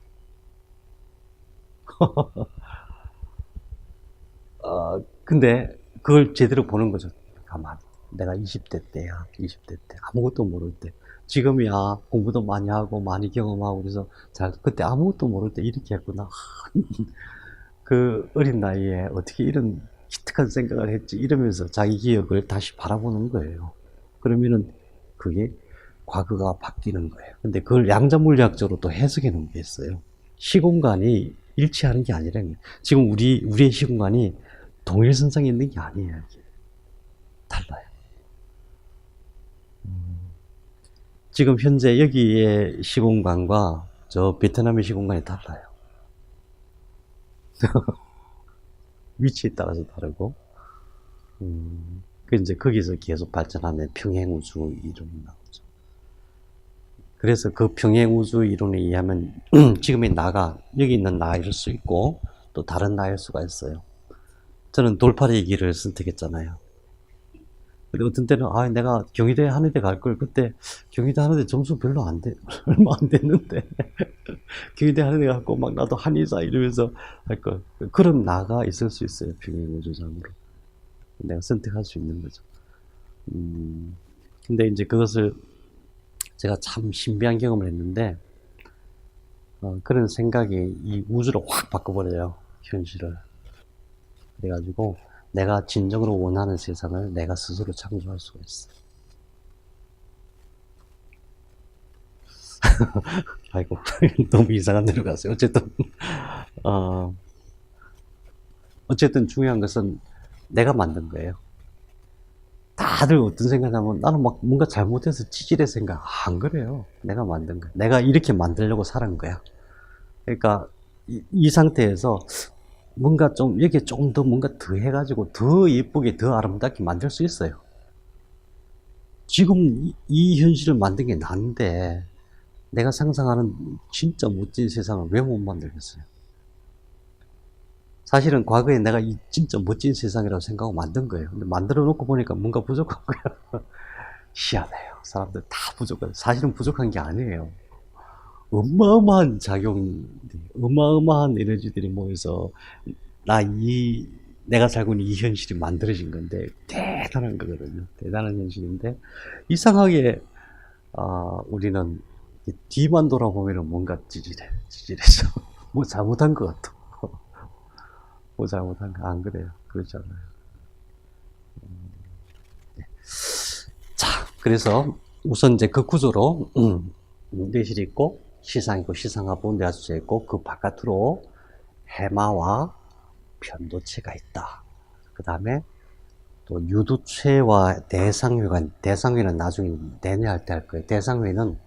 근데 그걸 제대로 보는 거죠. 가만. 내가 20대 때야. 20대 때. 아무것도 모를 때. 지금이야. 공부도 많이 하고 많이 경험하고 그래서 그때 아무것도 모를 때 이렇게 했구나. 그 어린 나이에 어떻게 이런 기특한 생각을 했지 이러면서 자기 기억을 다시 바라보는 거예요. 그러면은 그게 과거가 바뀌는 거예요. 근데 그걸 양자물리학적으로 또 해석해 놓은 게 있어요. 시공간이 일치하는 게 아니라는 거예요. 지금 우리의 시공간이 동일선상에 있는 게 아니에요. 이게. 달라요. 지금 현재 여기의 시공간과 저 베트남의 시공간이 달라요. 위치에 따라서 다르고, 그 이제 거기서 계속 발전하면 평행우주 이론이 나오죠. 그래서 그 평행우주 이론에 의하면 지금의 나가 여기 있는 나일 수 있고 또 다른 나일 수가 있어요. 저는 돌팔이 길을 선택했잖아요. 근데 어떤 때는 내가 경희대 한의대 갈 걸 그때 경희대 한의대 점수 별로 얼마 안 됐는데 경희대 한의대 갖고 막 나도 한의사 이러면서 할 걸. 그런 나가 있을 수 있어요. 평행우주상으로. 내가 선택할 수 있는 거죠. 근데 이제 그것을 제가 참 신비한 경험을 했는데, 그런 생각이 이 우주를 확 바꿔버려요. 현실을. 그래가지고 내가 진정으로 원하는 세상을 내가 스스로 창조할 수가 있어. 아이고, 너무 이상한 데로 갔어요. 어, 어쨌든 중요한 것은 내가 만든 거예요. 다들 어떤 생각하면 나는 막 뭔가 잘못해서 찌질해서 생각 안 그래요. 내가 만든 거야. 내가 이렇게 만들려고 살은 거야. 그러니까 이 상태에서 뭔가 좀 여기에 조금 더 뭔가 더 해가지고 더 예쁘게 더 아름답게 만들 수 있어요. 지금 이 현실을 만든 게 난데 내가 상상하는 진짜 멋진 세상을 왜 못 만들겠어요? 사실은 과거에 내가 이 진짜 멋진 세상이라고 생각하고 만든 거예요. 근데 만들어 놓고 보니까 뭔가 부족한 거야. 희한해요. 사람들 다 부족해요. 사실은 부족한 게 아니에요. 어마어마한 작용들이, 어마어마한 에너지들이 모여서 내가 살고 있는 이 현실이 만들어진 건데 대단한 거거든요. 대단한 현실인데 이상하게 우리는 뒤만 돌아보면 뭔가 찌질해서 뭐 잘못한 것 같아. 뭐 잘못한 거 안 그래요. 그렇지 않아요. 자, 그래서 우선 이제 그 구조로 내실이 있고 시상 있고 시상하부 내화수체 있고 그 바깥으로 해마와 편도체가 있다. 그 다음에 또 유두체와 대상회가, 대상회는 나중에 내내할 때 할 거예요. 대상회는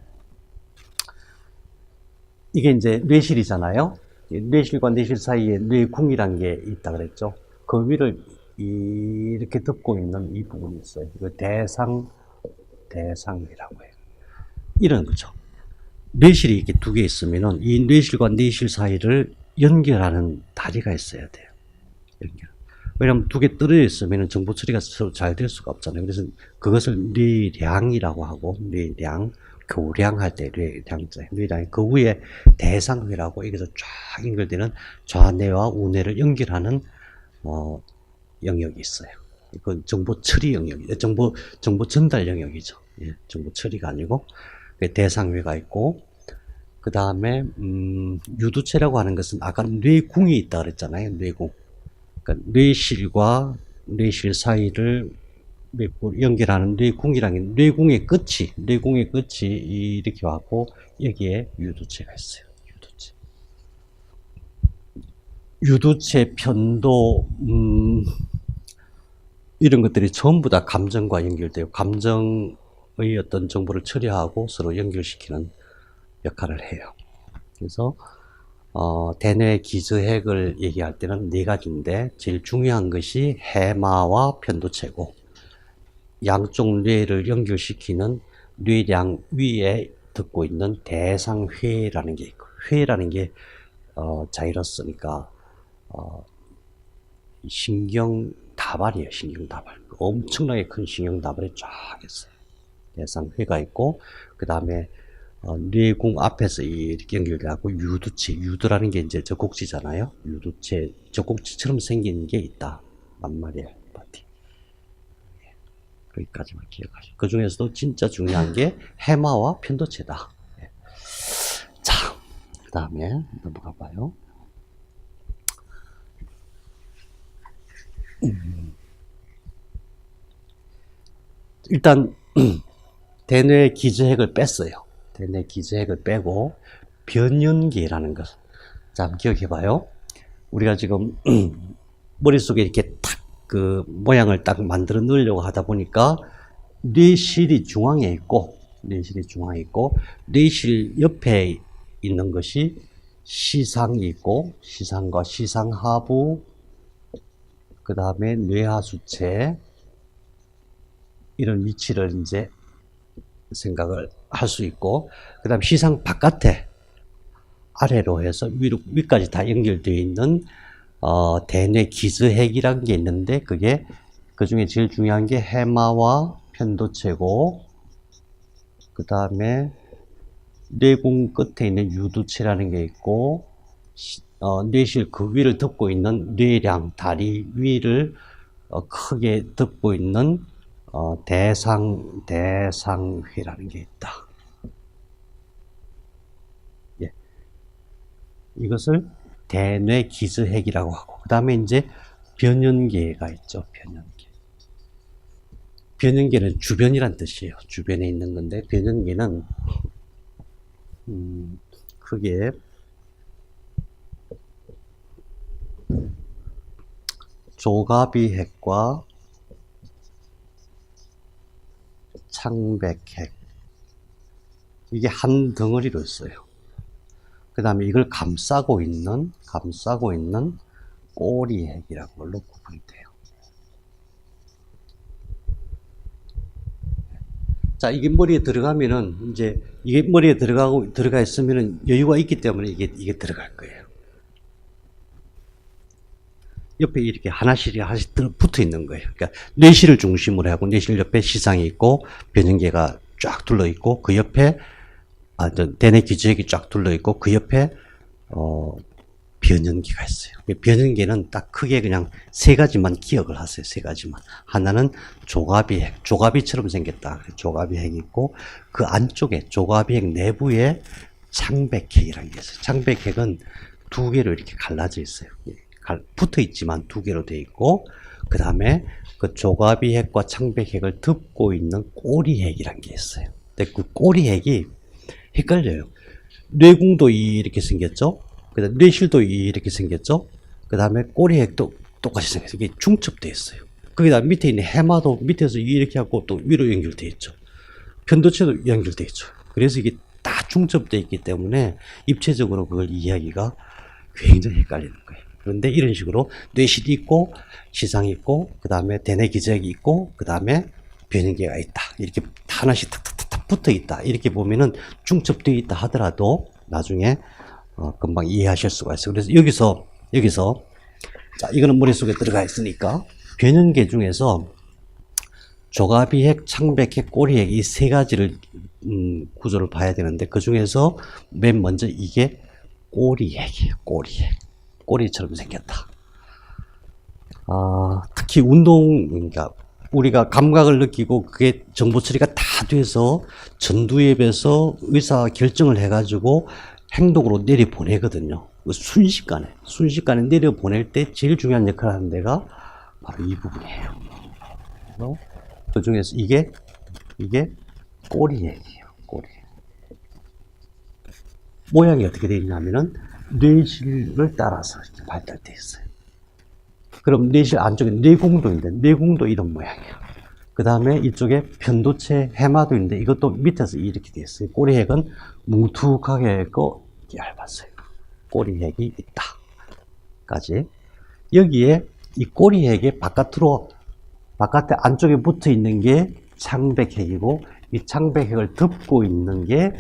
이게 이제 뇌실이잖아요. 뇌실과 뇌실 사이에 뇌궁이라는 게 있다 그랬죠. 그 위를 이렇게 덮고 있는 이 부분이 있어요. 이거 대상회라고 해요. 이런 거죠. 뇌실이 이렇게 두 개 있으면은 이 뇌실과 뇌실 사이를 연결하는 다리가 있어야 돼요. 연결. 왜냐면 두 개 떨어져 있으면 정보 처리가 서로 잘 될 수가 없잖아요. 그래서 그것을 뇌량이라고 하고, 뇌량, 교량할 때 뇌량자, 뇌량, 그 위에 대상회라고 여기서 쫙 연결되는 좌뇌와 우뇌를 연결하는, 영역이 있어요. 그건 정보 처리 영역이죠. 정보 전달 영역이죠. 예, 정보 처리가 아니고, 대상회가 있고, 그 다음에, 유두체라고 하는 것은 아까 뇌궁이 있다 그랬잖아요. 뇌궁. 그러니까 뇌실과 뇌실 사이를 연결하는 뇌궁이라는 게 뇌궁의 끝이 이렇게 와고 여기에 유두체가 있어요. 유두체 편도 이런 것들이 전부 다 감정과 연결돼요. 감정의 어떤 정보를 처리하고 서로 연결시키는 역할을 해요. 그래서 대뇌 기저핵을 얘기할 때는 네 가지인데 제일 중요한 것이 해마와 편도체고 양쪽 뇌를 연결시키는 뇌량 위에 듣고 있는 대상회라는 게 있고 회라는 게 자이러스니까 신경 다발이에요. 신경 다발. 엄청나게 큰 신경 다발이 쫙 있어요. 대상회가 있고 그 다음에 뇌궁 앞에서 이렇게 연결되고 유두라는 게 이제 젖꼭지잖아요. 유두체, 젖꼭지처럼 생긴 게 있다. 만말이에요. 파티. 거기까지만 기억하시고. 그 중에서도 진짜 중요한 게 해마와 편도체다. 자, 그 다음에 넘어가 봐요. 일단 대뇌 기저핵을 뺐어요. 대뇌 기저핵을 빼고 변연계라는 것. 자, 한번 기억해봐요. 우리가 지금 머릿속에 이렇게 탁 그 모양을 딱 만들어 넣으려고 하다 보니까 뇌실이 중앙에 있고 뇌실 옆에 있는 것이 시상이 있고 시상과 시상하부 그 다음에 뇌하수체 이런 위치를 이제 생각을 할 수 있고 그 다음 시상 바깥에 아래로 해서 위까지 다 연결되어 있는 대뇌 기저핵이라는 게 있는데 그게 그 중에 제일 중요한 게 해마와 편도체고 그 다음에 뇌궁 끝에 있는 유두체라는 게 있고 뇌실 그 위를 덮고 있는 뇌량 다리 위를 크게 덮고 있는 대상회라는 게 있다. 예. 이것을 대뇌 기저핵이라고 하고, 그 다음에 이제 변연계가 있죠. 변연계는 주변이란 뜻이에요. 주변에 있는 건데, 변연계는 크게 조가비핵과 창백핵, 이게 한 덩어리로 있어요. 그 다음에 이걸 감싸고 있는 꼬리핵이라는 걸로 구분이 돼요. 자, 이게 머리에 들어가면은, 이제, 이게 머리에 들어가 있으면은 여유가 있기 때문에 이게 들어갈 거예요. 옆에 이렇게 하나씩 붙어 있는 거예요. 그러니까 뇌실을 중심으로 하고 뇌실 옆에 시상이 있고 변연계가 쫙 둘러 있고 그 옆에 대뇌 기저역이 쫙 둘러 있고 그 옆에 변연계가 있어요. 변연계는 딱 크게 그냥 세 가지만 기억을 하세요. 세 가지만. 하나는 조가비핵, 조가비처럼 생겼다. 조가비핵이 있고 그 안쪽에 조가비핵 내부에 창백핵이라는 게 있어요. 창백핵은 두 개로 이렇게 갈라져 있어요. 붙어 있지만 두 개로 되어 있고 그 다음에 그 조가비핵과 창백핵을 덮고 있는 꼬리핵이라는 게 있어요. 근데 그 꼬리핵이 헷갈려요. 뇌궁도 이렇게 생겼죠. 그 다음에 뇌실도 이렇게 생겼죠. 그 다음에 꼬리핵도 똑같이 생겼어요. 이게 중첩되어 있어요. 거기다 밑에 있는 해마도 밑에서 이렇게 하고 또 위로 연결되어 있죠. 편도체도 연결되어 있죠. 그래서 이게 다 중첩되어 있기 때문에 입체적으로 그걸 이해하기가 굉장히 헷갈리는 거예요. 그런데 이런 식으로 뇌실이 있고 시상이 있고 그 다음에 대뇌 기저역이 있고 그 다음에 변연계가 있다. 이렇게 하나씩 탁탁탁 붙어 있다. 이렇게 보면은 중첩되어 있다 하더라도 나중에 금방 이해하실 수가 있어요. 그래서 여기서 자, 이거는 머릿속에 들어가 있으니까 변연계 중에서 조가비핵, 창백핵, 꼬리핵 이 세 가지를 구조를 봐야 되는데 그 중에서 맨 먼저 이게 꼬리핵이에요. 꼬리핵. 꼬리처럼 생겼다. 특히 그러니까 우리가 감각을 느끼고 그게 정보 처리가 다 돼서 전두엽에서 의사 결정을 해가지고 행동으로 내려보내거든요. 순식간에 내려보낼 때 제일 중요한 역할을 하는 데가 바로 이 부분이에요. 그 중에서 이게 꼬리핵이에요. 꼬리. 모양이 어떻게 되어 있냐면은 뇌실을 따라서 이렇게 발달되어 있어요. 그럼 뇌실 안쪽에 뇌궁도 있는데 뇌궁도 이런 모양이에요. 그 다음에 이쪽에 편도체 해마도 있는데 이것도 밑에서 이렇게 되어 있어요. 꼬리핵은 뭉툭하게 있고 얇았어요. 꼬리핵이 있다. 까지. 여기에 이 꼬리핵의 바깥에 안쪽에 붙어 있는 게 창백핵이고 이 창백핵을 덮고 있는 게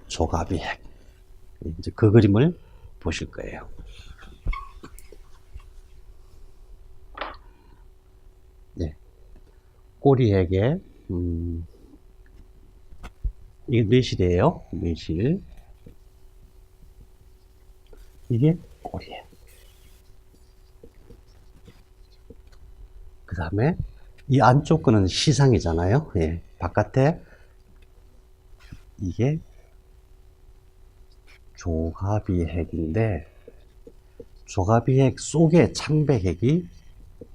조가비핵. 이제 그 그림을 보실 거예요. 네. 꼬리핵에, 이게 뇌실이에요. 뇌실. 이게 꼬리핵. 그 다음에 이 안쪽 거는 시상이잖아요. 예. 바깥에 이게 조가비핵인데 조가비핵 속에 창백핵이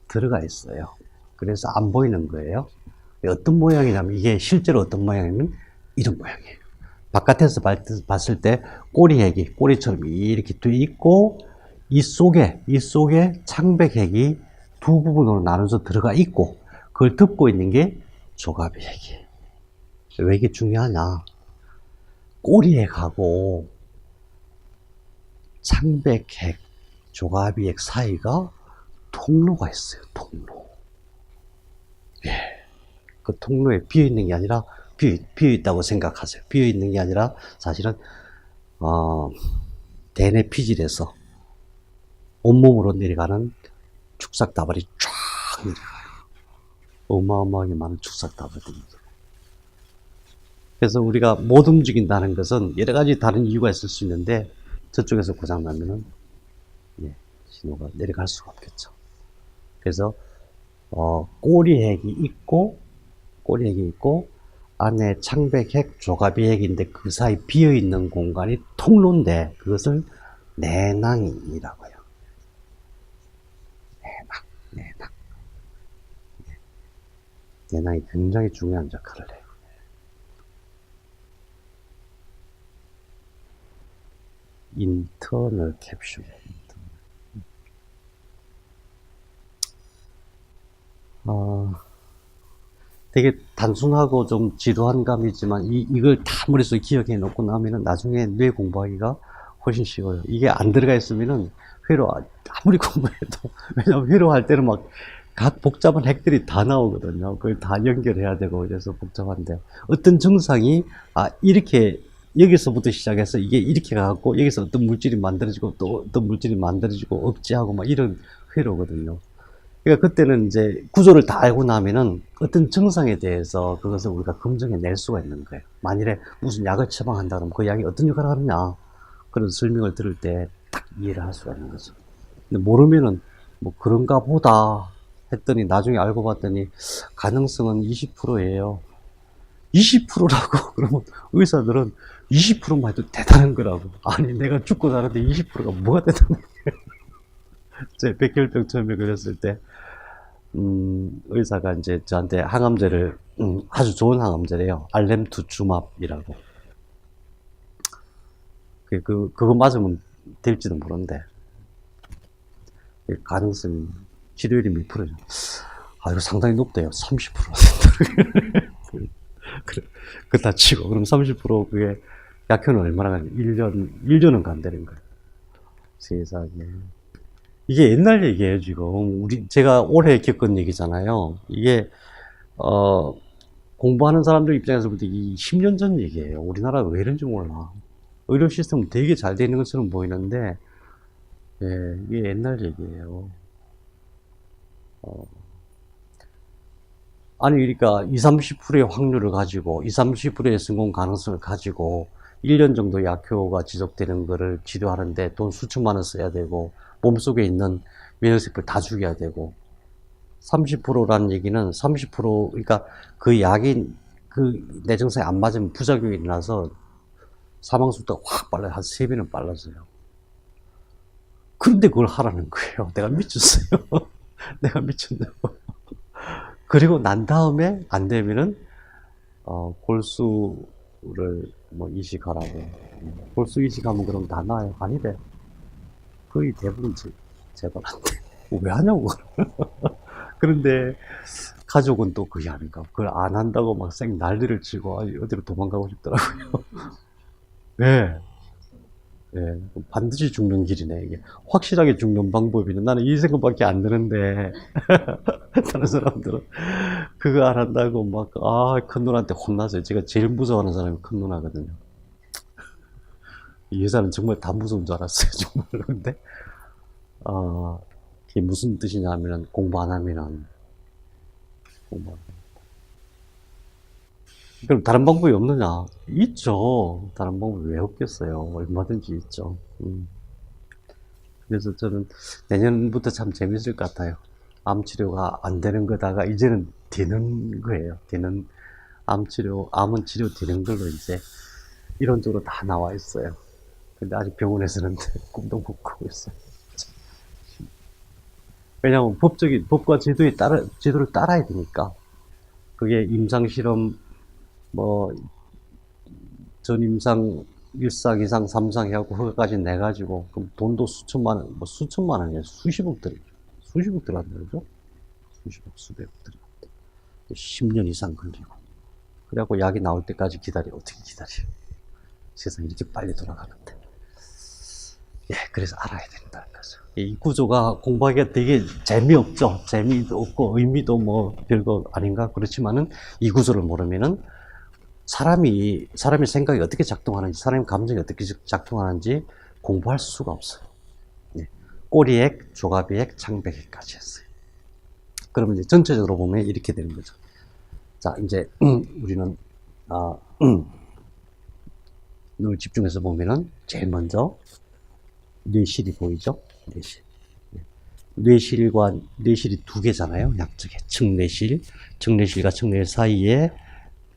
들어가 있어요. 그래서 안 보이는 거예요. 어떤 모양이냐면 이게 실제로 어떤 모양이냐면 이런 모양이에요. 바깥에서 봤을 때 꼬리핵이 꼬리처럼 이렇게 돼 있고 이 속에 창백핵이 두 부분으로 나눠서 들어가 있고 그걸 덮고 있는 게 조가비핵이에요. 왜 이게 중요하냐? 꼬리핵하고 창백핵, 조가비핵 사이가 통로가 있어요. 통로. 예. 그 통로에 비어 있는 게 아니라 비어 있다고 생각하세요. 비어 있는 게 아니라 사실은 대뇌 피질에서 온몸으로 내려가는 축삭다발이 쫙 내려가요. 어마어마하게 많은 축삭다발들이. 그래서 우리가 못 움직인다는 것은 여러 가지 다른 이유가 있을 수 있는데 저쪽에서 고장나면은 신호가 내려갈 수가 없겠죠. 그래서 꼬리핵이 있고 안에 창백핵, 조가비핵인데 그 사이 비어 있는 공간이 통로인데 그것을 내낭이라고 해요. 내낭. 내낭이 굉장히 중요한 역할을 해요. 인터널 캡슐. 되게 단순하고 좀 지루한 감이지만 이걸 다 머릿속에 기억해 놓고 나면은 나중에 뇌 공부하기가 훨씬 쉬워요. 이게 안 들어가 있으면은 아무리 공부해도, 왜냐면 회로할 때는 막 각 복잡한 핵들이 다 나오거든요. 그걸 다 연결해야 되고 그래서 복잡한데, 어떤 증상이 이렇게 여기서부터 시작해서 이게 이렇게 가고 여기서 어떤 물질이 만들어지고 또 어떤 물질이 만들어지고 억제하고 막 이런 회로거든요. 그러니까 그때는 이제 구조를 다 알고 나면은 어떤 증상에 대해서 그것을 우리가 검증해 낼 수가 있는 거예요. 만일에 무슨 약을 처방한다 그러면 그 약이 어떤 역할을 하느냐, 그런 설명을 들을 때 딱 이해를 할 수가 있는 거죠. 근데 모르면은 뭐 그런가 보다 했더니 나중에 알고 봤더니 가능성은 20%예요. 20%라고 그러면 의사들은 20%만 해도 대단한 거라고. 아니 내가 죽고 사는데 20%가 뭐가 대단해. 제 백혈병 처음에 걸렸을 때 의사가 이제 저한테 항암제를, 아주 좋은 항암제래요. 알렘투주맙이라고. 그거 맞으면 될지도 모르는데, 가능성이, 치료율이 몇 프로죠? 이거 상당히 높대요. 30%. 그래, 그거 다 치고, 그럼 30% 그게 약효는 얼마나 가냐? 1년은 간다는 거예요. 세상에. 이게 옛날 얘기예요, 지금. 제가 올해 겪은 얘기잖아요. 이게, 공부하는 사람들 입장에서 볼 때 10년 전 얘기예요. 우리나라가 왜 이런지 몰라. 의료 시스템은 되게 잘 되는 것처럼 보이는데, 예, 이게 옛날 얘기예요. 아니, 그러니까 20, 30%의 확률을 가지고, 20, 30%의 성공 가능성을 가지고, 1년 정도 약효가 지속되는 거를 치료하는데 돈 수천만 원 써야 되고, 몸속에 있는 면역세포를 다 죽여야 되고, 30%라는 얘기는 30%, 그러니까 그 약이 그 내증상에 안 맞으면 부작용이 일어나서 사망속도가 확 빨라요. 한 3배는 빨라져요. 그런데 그걸 하라는 거예요. 내가 미쳤어요. 내가 미쳤냐고. 그리고 난 다음에 안 되면은, 골수를 뭐 이식하라고. 골수 이식하면 그럼 다 나아요. 아니래. 거의 대부분 제발 안 돼. 왜 하냐고. 그런데 가족은 또 그게 아닌가. 그걸 안 한다고 막 쌩 난리를 치고 어디로 도망가고 싶더라고요. 네. 네. 반드시 죽는 길이네, 이게. 확실하게 죽는 방법이네. 나는 이 생각밖에 안 드는데. 다른 사람들은 그거 안 한다고 막, 큰 누나한테 혼나서요. 제가 제일 무서워하는 사람이 큰 누나거든요. 이 여자는 정말 다 무서운 줄 알았어요, 정말. 근데, 그게 무슨 뜻이냐면은, 공부 안 하면은, 그럼 다른 방법이 없느냐? 있죠. 다른 방법이 왜 없겠어요. 얼마든지 있죠. 그래서 저는 내년부터 참 재밌을 것 같아요. 암 치료가 안 되는 거다가 이제는 되는 거예요. 암은 치료 되는 걸로 이제 이론적으로 다 나와 있어요. 근데 아직 병원에서는 꿈도 못 꾸고 있어요. 왜냐하면 법과 제도를 따라야 되니까. 그게 임상실험, 전임상 1상, 2상, 3상 해갖고 그거까지 내가지고, 그럼 돈도 수천만 원, 수천만 원이에요. 수십억 들어간다, 그죠? 수백억 들어간다. 10년 이상 걸리고. 그래갖고 약이 나올 때까지 어떻게 기다려. 세상이 이렇게 빨리 돌아가는데. 예, 그래서 알아야 된다는 거죠. 이 구조가 공부하기가 되게 재미없죠. 재미도 없고, 의미도 별거 아닌가? 그렇지만은, 이 구조를 모르면은, 사람의 생각이 어떻게 작동하는지, 사람의 감정이 어떻게 작동하는지 공부할 수가 없어요. 예. 꼬리액, 조갑액, 창백액까지 했어요. 그러면 이제 전체적으로 보면 이렇게 되는 거죠. 자, 이제, 우리는, 눈을 집중해서 보면은, 제일 먼저, 뇌실이 보이죠? 뇌실이 두 개잖아요. 양쪽에. 측뇌실과 측뇌실 사이에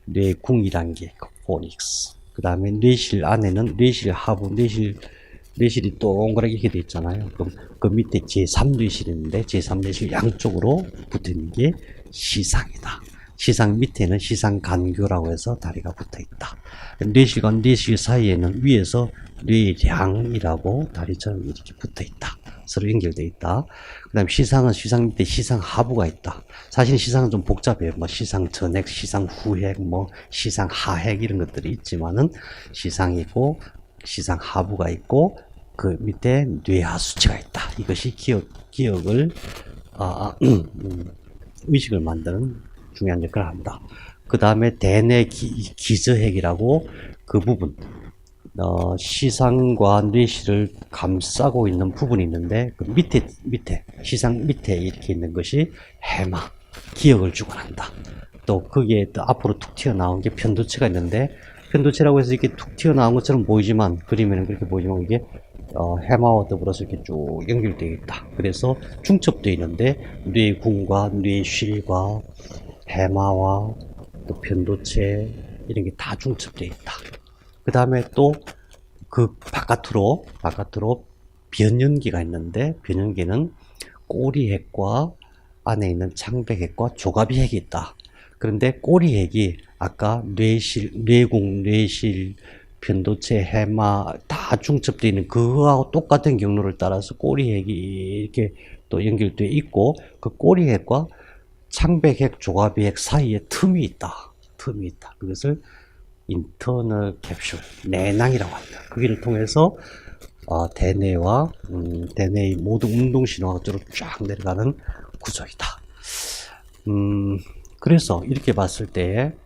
뇌궁이란 게 있고, 포닉스. 그 다음에 뇌실 안에는 뇌실 하부, 뇌실이 동그랗게 이렇게 돼 있잖아요. 그럼 그 밑에 제3뇌실이 있는데, 제3뇌실 양쪽으로 붙어 있는 게 시상이다. 시상 밑에는 시상간교라고 해서 다리가 붙어 있다. 뇌실과 뇌실 사이에는 위에서 뇌량이라고 다리처럼 이렇게 붙어 있다. 서로 연결되어 있다. 그 다음에 시상은 시상 밑에 시상하부가 있다. 사실 시상은 좀 복잡해요. 뭐 시상 전액, 시상 후액, 뭐 시상 하액 이런 것들이 있지만은 시상이 있고 시상 하부가 있고 그 밑에 뇌하수체가 있다. 이것이 기억을 의식을 만드는 중요한 역할을 한다. 그 다음에 대뇌 기저핵이라고 그 부분 시상과 뇌실을 감싸고 있는 부분이 있는데 그 밑에 시상 밑에 이렇게 있는 것이 해마 기억을 주관한다. 또 거기에 또 앞으로 툭 튀어나온 게 편도체가 있는데 편도체라고 해서 이렇게 툭 튀어나온 것처럼 보이지만 그림에는 그렇게 보이지만 이게 해마와 더불어서 이렇게 쭉 연결되어 있다. 그래서 중첩되어 있는데 뇌궁과 뇌실과 해마와 또 편도체 이런 게 다 중첩되어 있다. 그 다음에 또 그 바깥으로 변연기가 있는데 변연기는 꼬리핵과 안에 있는 창백핵과 조가비핵이 있다. 그런데 꼬리핵이 아까 뇌궁, 뇌실, 편도체, 해마 다 중첩되어 있는 그거하고 똑같은 경로를 따라서 꼬리핵이 이렇게 또 연결되어 있고 그 꼬리핵과 창백핵, 조가비핵 사이에 틈이 있다. 그것을 인터널 캡슐, 내낭이라고 합니다. 거기를 통해서 대뇌와 대뇌의 모든 운동 신호가 쭉 내려가는 구조이다. 그래서 이렇게 봤을 때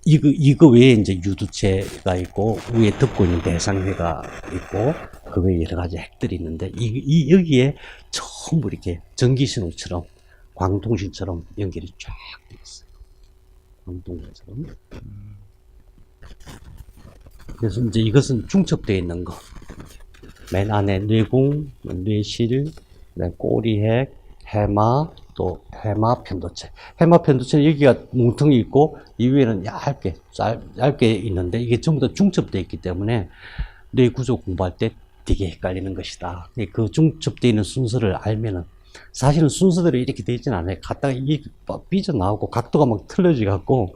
이거 외에 이제 유두체가 있고 위에 덮고 있는 대상회가 있고 그 외에 여러 가지 핵들이 있는데 여기에 전부 이렇게 전기신호처럼 광통신처럼 연결이 쫙 되어 있어요. 광통신처럼. 그래서 이제 이것은 중첩되어 있는 거. 맨 안에 뇌궁, 뇌실, 꼬리핵, 해마, 또 해마 편도체. 해마 편도체는 여기가 뭉텅이 있고 이 위에는 얇게 있는데 이게 전부 다 중첩되어 있기 때문에 뇌 구조 공부할 때 되게 헷갈리는 것이다. 그 중첩되어 있는 순서를 알면은 사실은 순서대로 이렇게 되어 있지는 않아요. 갔다가 이게 삐져나오고 각도가 막 틀려져 갖고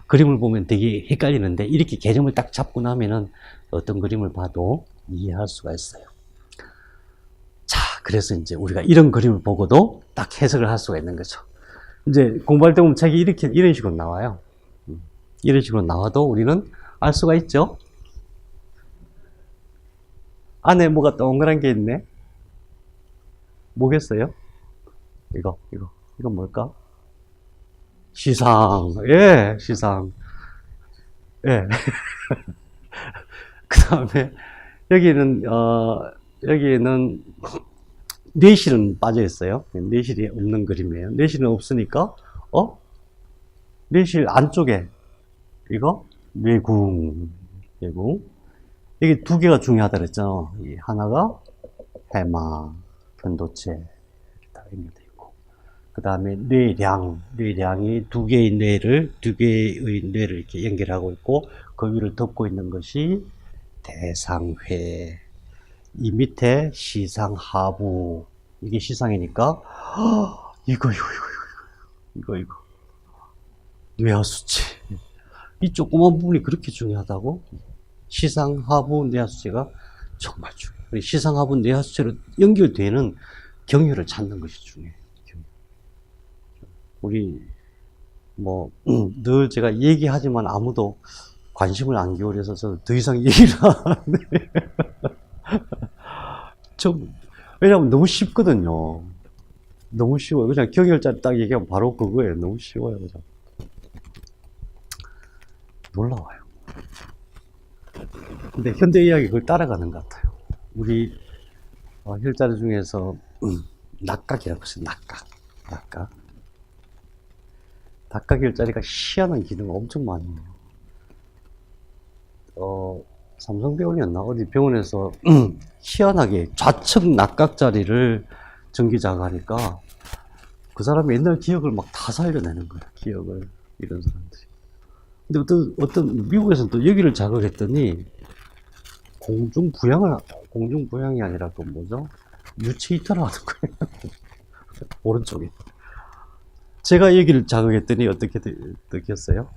그림을 보면 되게 헷갈리는데 이렇게 개념을 딱 잡고 나면은 어떤 그림을 봐도 이해할 수가 있어요. 자, 그래서 이제 우리가 이런 그림을 보고도 딱 해석을 할 수가 있는 거죠. 이제 공부할 때 보면 책이 이런 식으로 나와요. 이런 식으로 나와도 우리는 알 수가 있죠. 안에 뭐가 동그란 게 있네. 뭐겠어요? 이건 뭘까? 시상. 예, 시상. 예. 그 다음에, 여기에는 뇌실은 빠져 있어요. 뇌실이 없는 그림이에요. 뇌실은 없으니까, 뇌실 안쪽에, 이거? 뇌궁. 여기 두 개가 중요하다 그랬죠. 하나가 해마, 편도체, 이렇게 다 연결돼 있고. 그 다음에 뇌량이 두 개의 뇌를 이렇게 연결하고 있고, 그 위를 덮고 있는 것이 대상회. 이 밑에 시상하부. 이게 시상이니까, 이거. 뇌하수체. 이 조그만 부분이 그렇게 중요하다고? 시상하부 뇌하수체가 정말 중요해요. 시상하부 뇌하수체로 연결되는 경혈을 찾는 것이 중요해요. 우리 늘 제가 얘기하지만 아무도 관심을 안 기울여서 저는 더 이상 얘기를 안 하는데 왜냐면 너무 쉽거든요. 너무 쉬워요. 그냥 경혈자 딱 얘기하면 바로 그거예요. 너무 쉬워요. 그냥. 놀라워요. 근데 현대의학이 그걸 따라가는 것 같아요. 우리 혈자리 중에서 낙각이라고 했어요. 낙각 혈자리가 희한한 기능을 엄청 많이 해요. 삼성병원이었나? 어디 병원에서 희한하게 좌측 낙각자리를 전기자극하니까 그 사람이 옛날 기억을 막 다 살려내는 거야. 기억을. 이런 사람들이. 근데 어떤 미국에서는 또 여기를 자극했더니 공중부양이 아니라 그 뭐죠? 유체 이탈을 하는 거예요. 오른쪽에. 제가 여기를 자극했더니 어떻게 느꼈어요?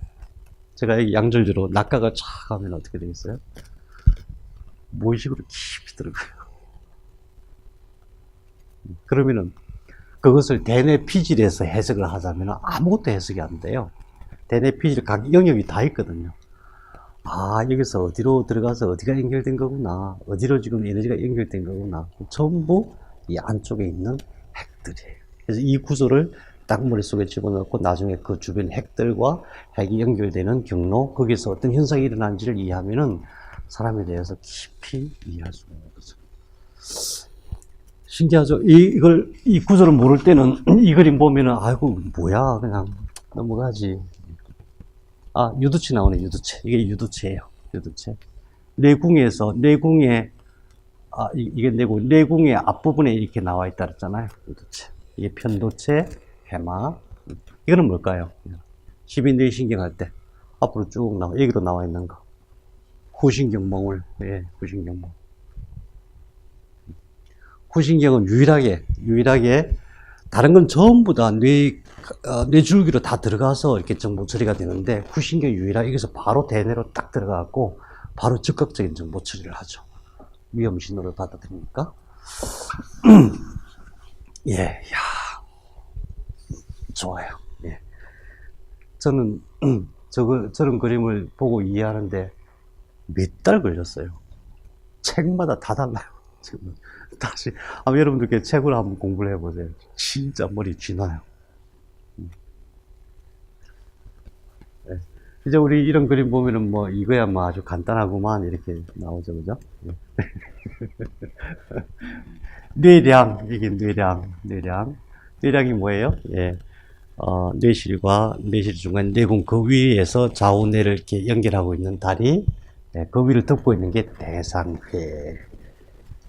제가 여기 양절주로 낙가가 쫙 하면 어떻게 되겠어요? 무의식으로 깊이 들어가요. 그러면은 그것을 대뇌 피질에서 해석을 하자면 아무것도 해석이 안 돼요. 대뇌 피질 각 영역이 다 있거든요. 아, 여기서 어디로 들어가서 어디가 연결된 거구나. 어디로 지금 에너지가 연결된 거구나. 전부 이 안쪽에 있는 핵들이에요. 그래서 이 구조를 딱 머릿속에 집어넣고 나중에 그 주변 핵들과 핵이 연결되는 경로, 거기서 어떤 현상이 일어나는지를 이해하면은 사람에 대해서 깊이 이해할 수 있는 거죠. 신기하죠? 이 구조를 모를 때는 이 그림 보면은, 아이고, 뭐야. 그냥 넘어가지. 아, 유두체 나오네, 유두체. 이게 유두체예요. 유두체. 뇌궁에, 이게 뇌궁의 앞부분에 이렇게 나와 있다 그랬잖아요. 유두체. 이게 편도체, 해마. 이거는 뭘까요? 12뇌신경 할 때. 앞으로 쭉 여기로 나와 있는 거. 후신경몽을, 예, 후신경몽. 후신경은 유일하게, 다른 건 전부 다 뇌줄기로 다 들어가서 이렇게 정보 처리가 되는데, 후신경이 유일하게 여기서 바로 대뇌로 딱 들어가고, 바로 즉각적인 정보 처리를 하죠. 위험 신호를 받아들이니까. 예, 야, 좋아요. 예. 저는, 저런 그림을 보고 이해하는데 몇 달 걸렸어요. 책마다 다 달라요. 지금 다시 한번 여러분들께 책을 한번 공부를 해보세요. 진짜 머리 쥐나요. 네. 이제 우리 이런 그림 보면은 뭐 이거야 뭐 아주 간단하구만 이렇게 나오죠, 그죠? 네. 뇌량, 이게 뇌량이 뭐예요? 예. 뇌실 중간 뇌궁 그 위에서 좌우뇌를 이렇게 연결하고 있는 다리, 예, 그 위를 덮고 있는 게 대상회.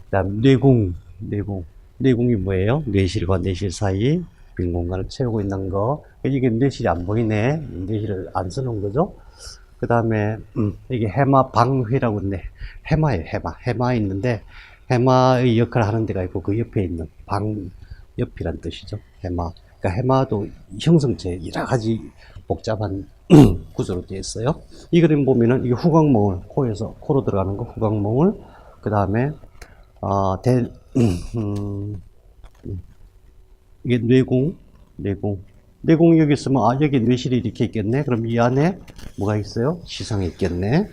그다음 뇌궁이 뭐예요? 뇌실과 뇌실 사이 빈 공간을 채우고 있는 거. 이게 뇌실이 안 보이네. 뇌실을 안 써놓은 거죠. 그 다음에 이게 해마 방회라고 있네. 해마예요. 해마 있는데 해마의 역할을 하는 데가 있고 그 옆에 있는 옆이란 뜻이죠. 해마. 그러니까 해마도 형성체 여러 가지 복잡한 구조로 되어 있어요. 이 그림 보면은 이게 후광몽을 코로 들어가는 거 후광몽을 그 다음에 이게 뇌궁이 여기 있으면, 여기 뇌실이 이렇게 있겠네? 그럼 이 안에 뭐가 있어요? 시상이 있겠네?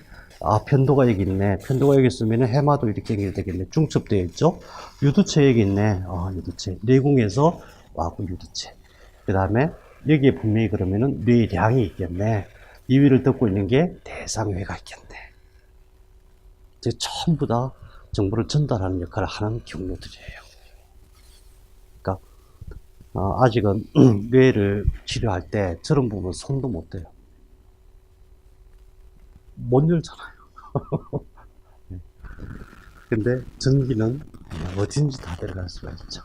편도가 여기 있네. 편도가 여기 있으면 해마도 이렇게 연결되겠네. 중첩되어 있죠? 유두체 여기 있네. 유두체. 뇌궁에서 와고 유두체. 그 다음에 여기에 분명히 그러면은 뇌량이 있겠네. 이 위를 덮고 있는 게 대상회가 있겠네. 전부 다 정보를 전달하는 역할을 하는 경로들이에요. 그러니까 아직은 뇌를 치료할 때 저런 부분 손도 못 대요. 못 열잖아요. 근데 전기는 어딘지 다 들어갈 수가 있죠.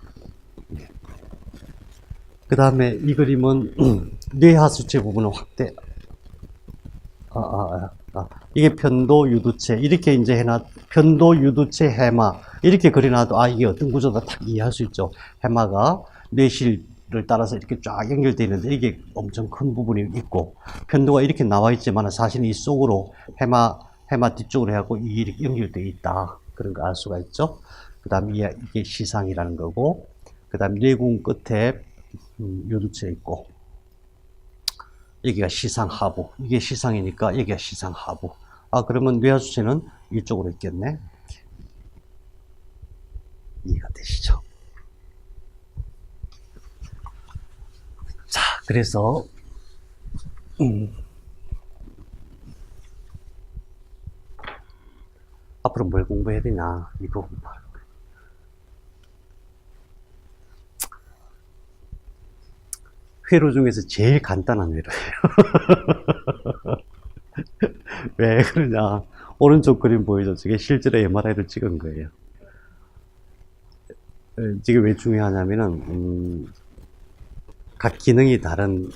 그 다음에 이 그림은 뇌하수체 부분을 확대. 이게 편도, 유두체. 이렇게 이제 편도, 유두체, 해마. 이렇게 그려놔도, 이게 어떤 구조다 딱 이해할 수 있죠. 해마가 뇌실을 따라서 이렇게 쫙 연결되어 있는데, 이게 엄청 큰 부분이 있고, 편도가 이렇게 나와 있지만, 사실은 이 속으로 해마 뒤쪽으로 해갖고 이렇게 연결되어 있다. 그런 거 알 수가 있죠. 그 다음에 이게 시상이라는 거고, 그 다음 뇌궁 끝에 유두체 있고, 여기가 시상하부. 이게 시상이니까 여기가 시상하부. 그러면 뇌하수체는 이쪽으로 있겠네. 이해가 되시죠? 자, 그래서 앞으로 뭘 공부해야 되냐, 이거 공부하는 거예요. 회로 중에서 제일 간단한 회로예요. 왜 그러냐. 오른쪽 그림 보이죠? 저게 실제로 MRI를 찍은 거예요. 이게 왜 중요하냐면은, 각 기능이 다른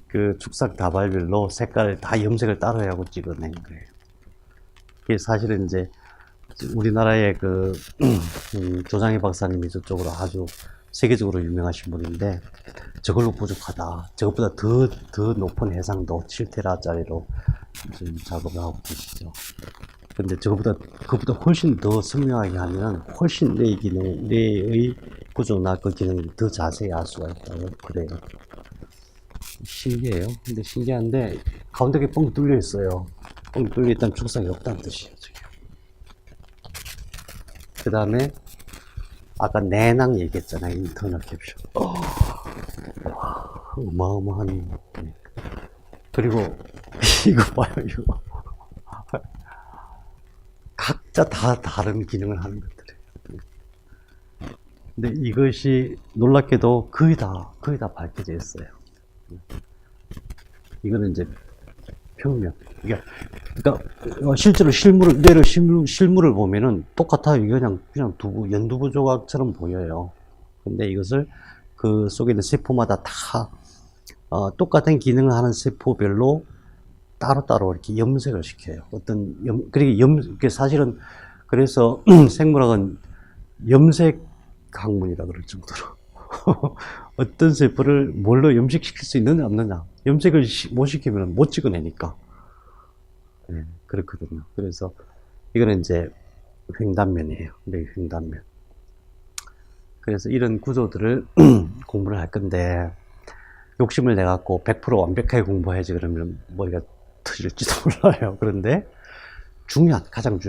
그 축삭 다발별로 색깔을 다 염색을 따로 하고 찍어낸 거예요. 이게 사실은 이제 우리나라의 그 조장희 박사님이 저쪽으로 아주 세계적으로 유명하신 분인데 저걸로 부족하다. 저것보다 더 높은 해상도 7테라짜리로 지금 작업을 하고 계시죠. 근데 그것보다 훨씬 더 선명하게 하면 훨씬 뇌의 구조나 그 기능이 더 자세히 알 수가 있다고 그래요. 신기해요. 근데 신기한데 가운데가 뻥 뚫려 있어요. 뻥 뚫려 있다는 축상이 없다는 뜻이에요. 그 다음에 아까 내낭 얘기했잖아요. 인터널 캡슐. 어마어마한. 네. 그리고 이거 봐요. 이거. 각자 다 다른 기능을 하는 것들이에요. 근데 이것이 놀랍게도 거의 다 밝혀져 있어요. 이거는 이제 표면. 그러니까 실제로 실물을 보면은 똑같아요. 이거 그냥 연두부 조각처럼 보여요. 근데 이것을 그 속에 있는 세포마다 다 똑같은 기능을 하는 세포별로 따로따로 이렇게 염색을 시켜요. 그게 사실은, 그래서 생물학은 염색 학문이라 그럴 정도로. 어떤 세포를 뭘로 염색시킬 수 있느냐, 없느냐. 염색을 못 시키면 못 찍어내니까. 네, 그렇거든요. 그래서 이거는 이제 횡단면이에요. 네, 횡단면. 그래서 이런 구조들을 공부를 할 건데, 욕심을 내갖고 100% 완벽하게 공부해야지 그러면 머리가 터질지도 몰라요. 그런데 가장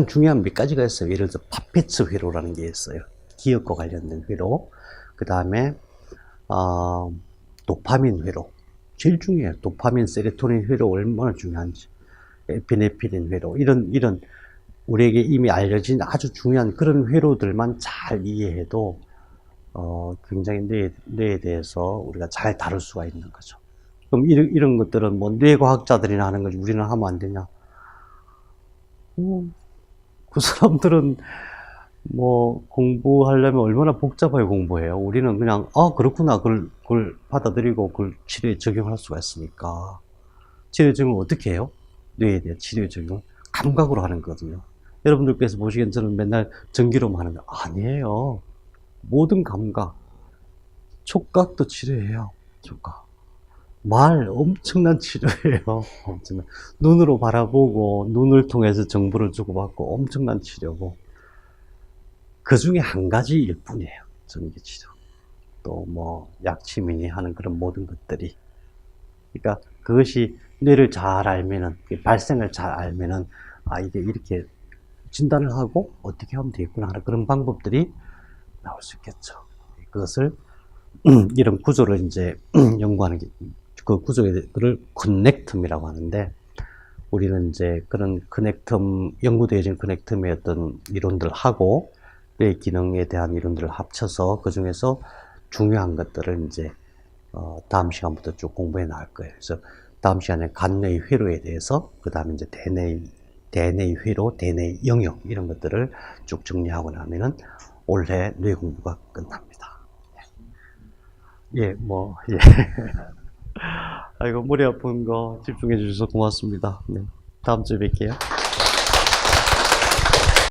중요한 몇 가지가 있어요. 예를 들어서 파페츠 회로라는 게 있어요. 기억과 관련된 회로. 그 다음에 도파민 회로. 제일 중요해요. 도파민, 세로토닌 회로 얼마나 중요한지. 에피네프린 회로. 이런 우리에게 이미 알려진 아주 중요한 그런 회로들만 잘 이해해도 굉장히 뇌에 대해서 우리가 잘 다룰 수가 있는 거죠. 그럼 이런 것들은 뭐 뇌과학자들이나 하는 거지 우리는 하면 안 되냐? 그 사람들은 뭐 공부하려면 얼마나 복잡하게 공부해요. 우리는 그냥 그렇구나 그걸 받아들이고 그걸 치료에 적용할 수가 있으니까. 치료 적용을 어떻게 해요? 뇌에 대한 치료 적용을 감각으로 하는 거거든요. 여러분들께서 보시기엔 저는 맨날 전기로만 하는 거 아니에요. 모든 감각, 촉각도 치료해요. 촉각. 말 엄청난 치료예요. 엄청난. 눈으로 바라보고 눈을 통해서 정보를 주고받고 엄청난 치료고, 그 중에 한 가지일 뿐이에요. 전기치료. 또 뭐 약치민이 하는 그런 모든 것들이. 그러니까 그것이 뇌를 잘 알면은, 발생을 잘 알면은 이게 이렇게 진단을 하고 어떻게 하면 되겠구나 하는 그런 방법들이 나올 수 있겠죠. 그것을 이런 구조를 이제 연구하는 게, 그 구조를 커넥텀이라고 하는데, 우리는 이제 그런 연구되어진 커넥텀의 어떤 이론들하고 뇌 기능에 대한 이론들을 합쳐서 그 중에서 중요한 것들을 이제 다음 시간부터 쭉 공부해 나갈 거예요. 그래서 다음 시간에 간뇌의 회로에 대해서, 그 다음에 이제 대뇌의 회로, 대뇌의 영역 이런 것들을 쭉 정리하고 나면은 올해 뇌 공부가 끝납니다. 예, 예. 아이고, 머리 아픈 거 집중해 주셔서 고맙습니다. 네, 다음 주에 뵐게요.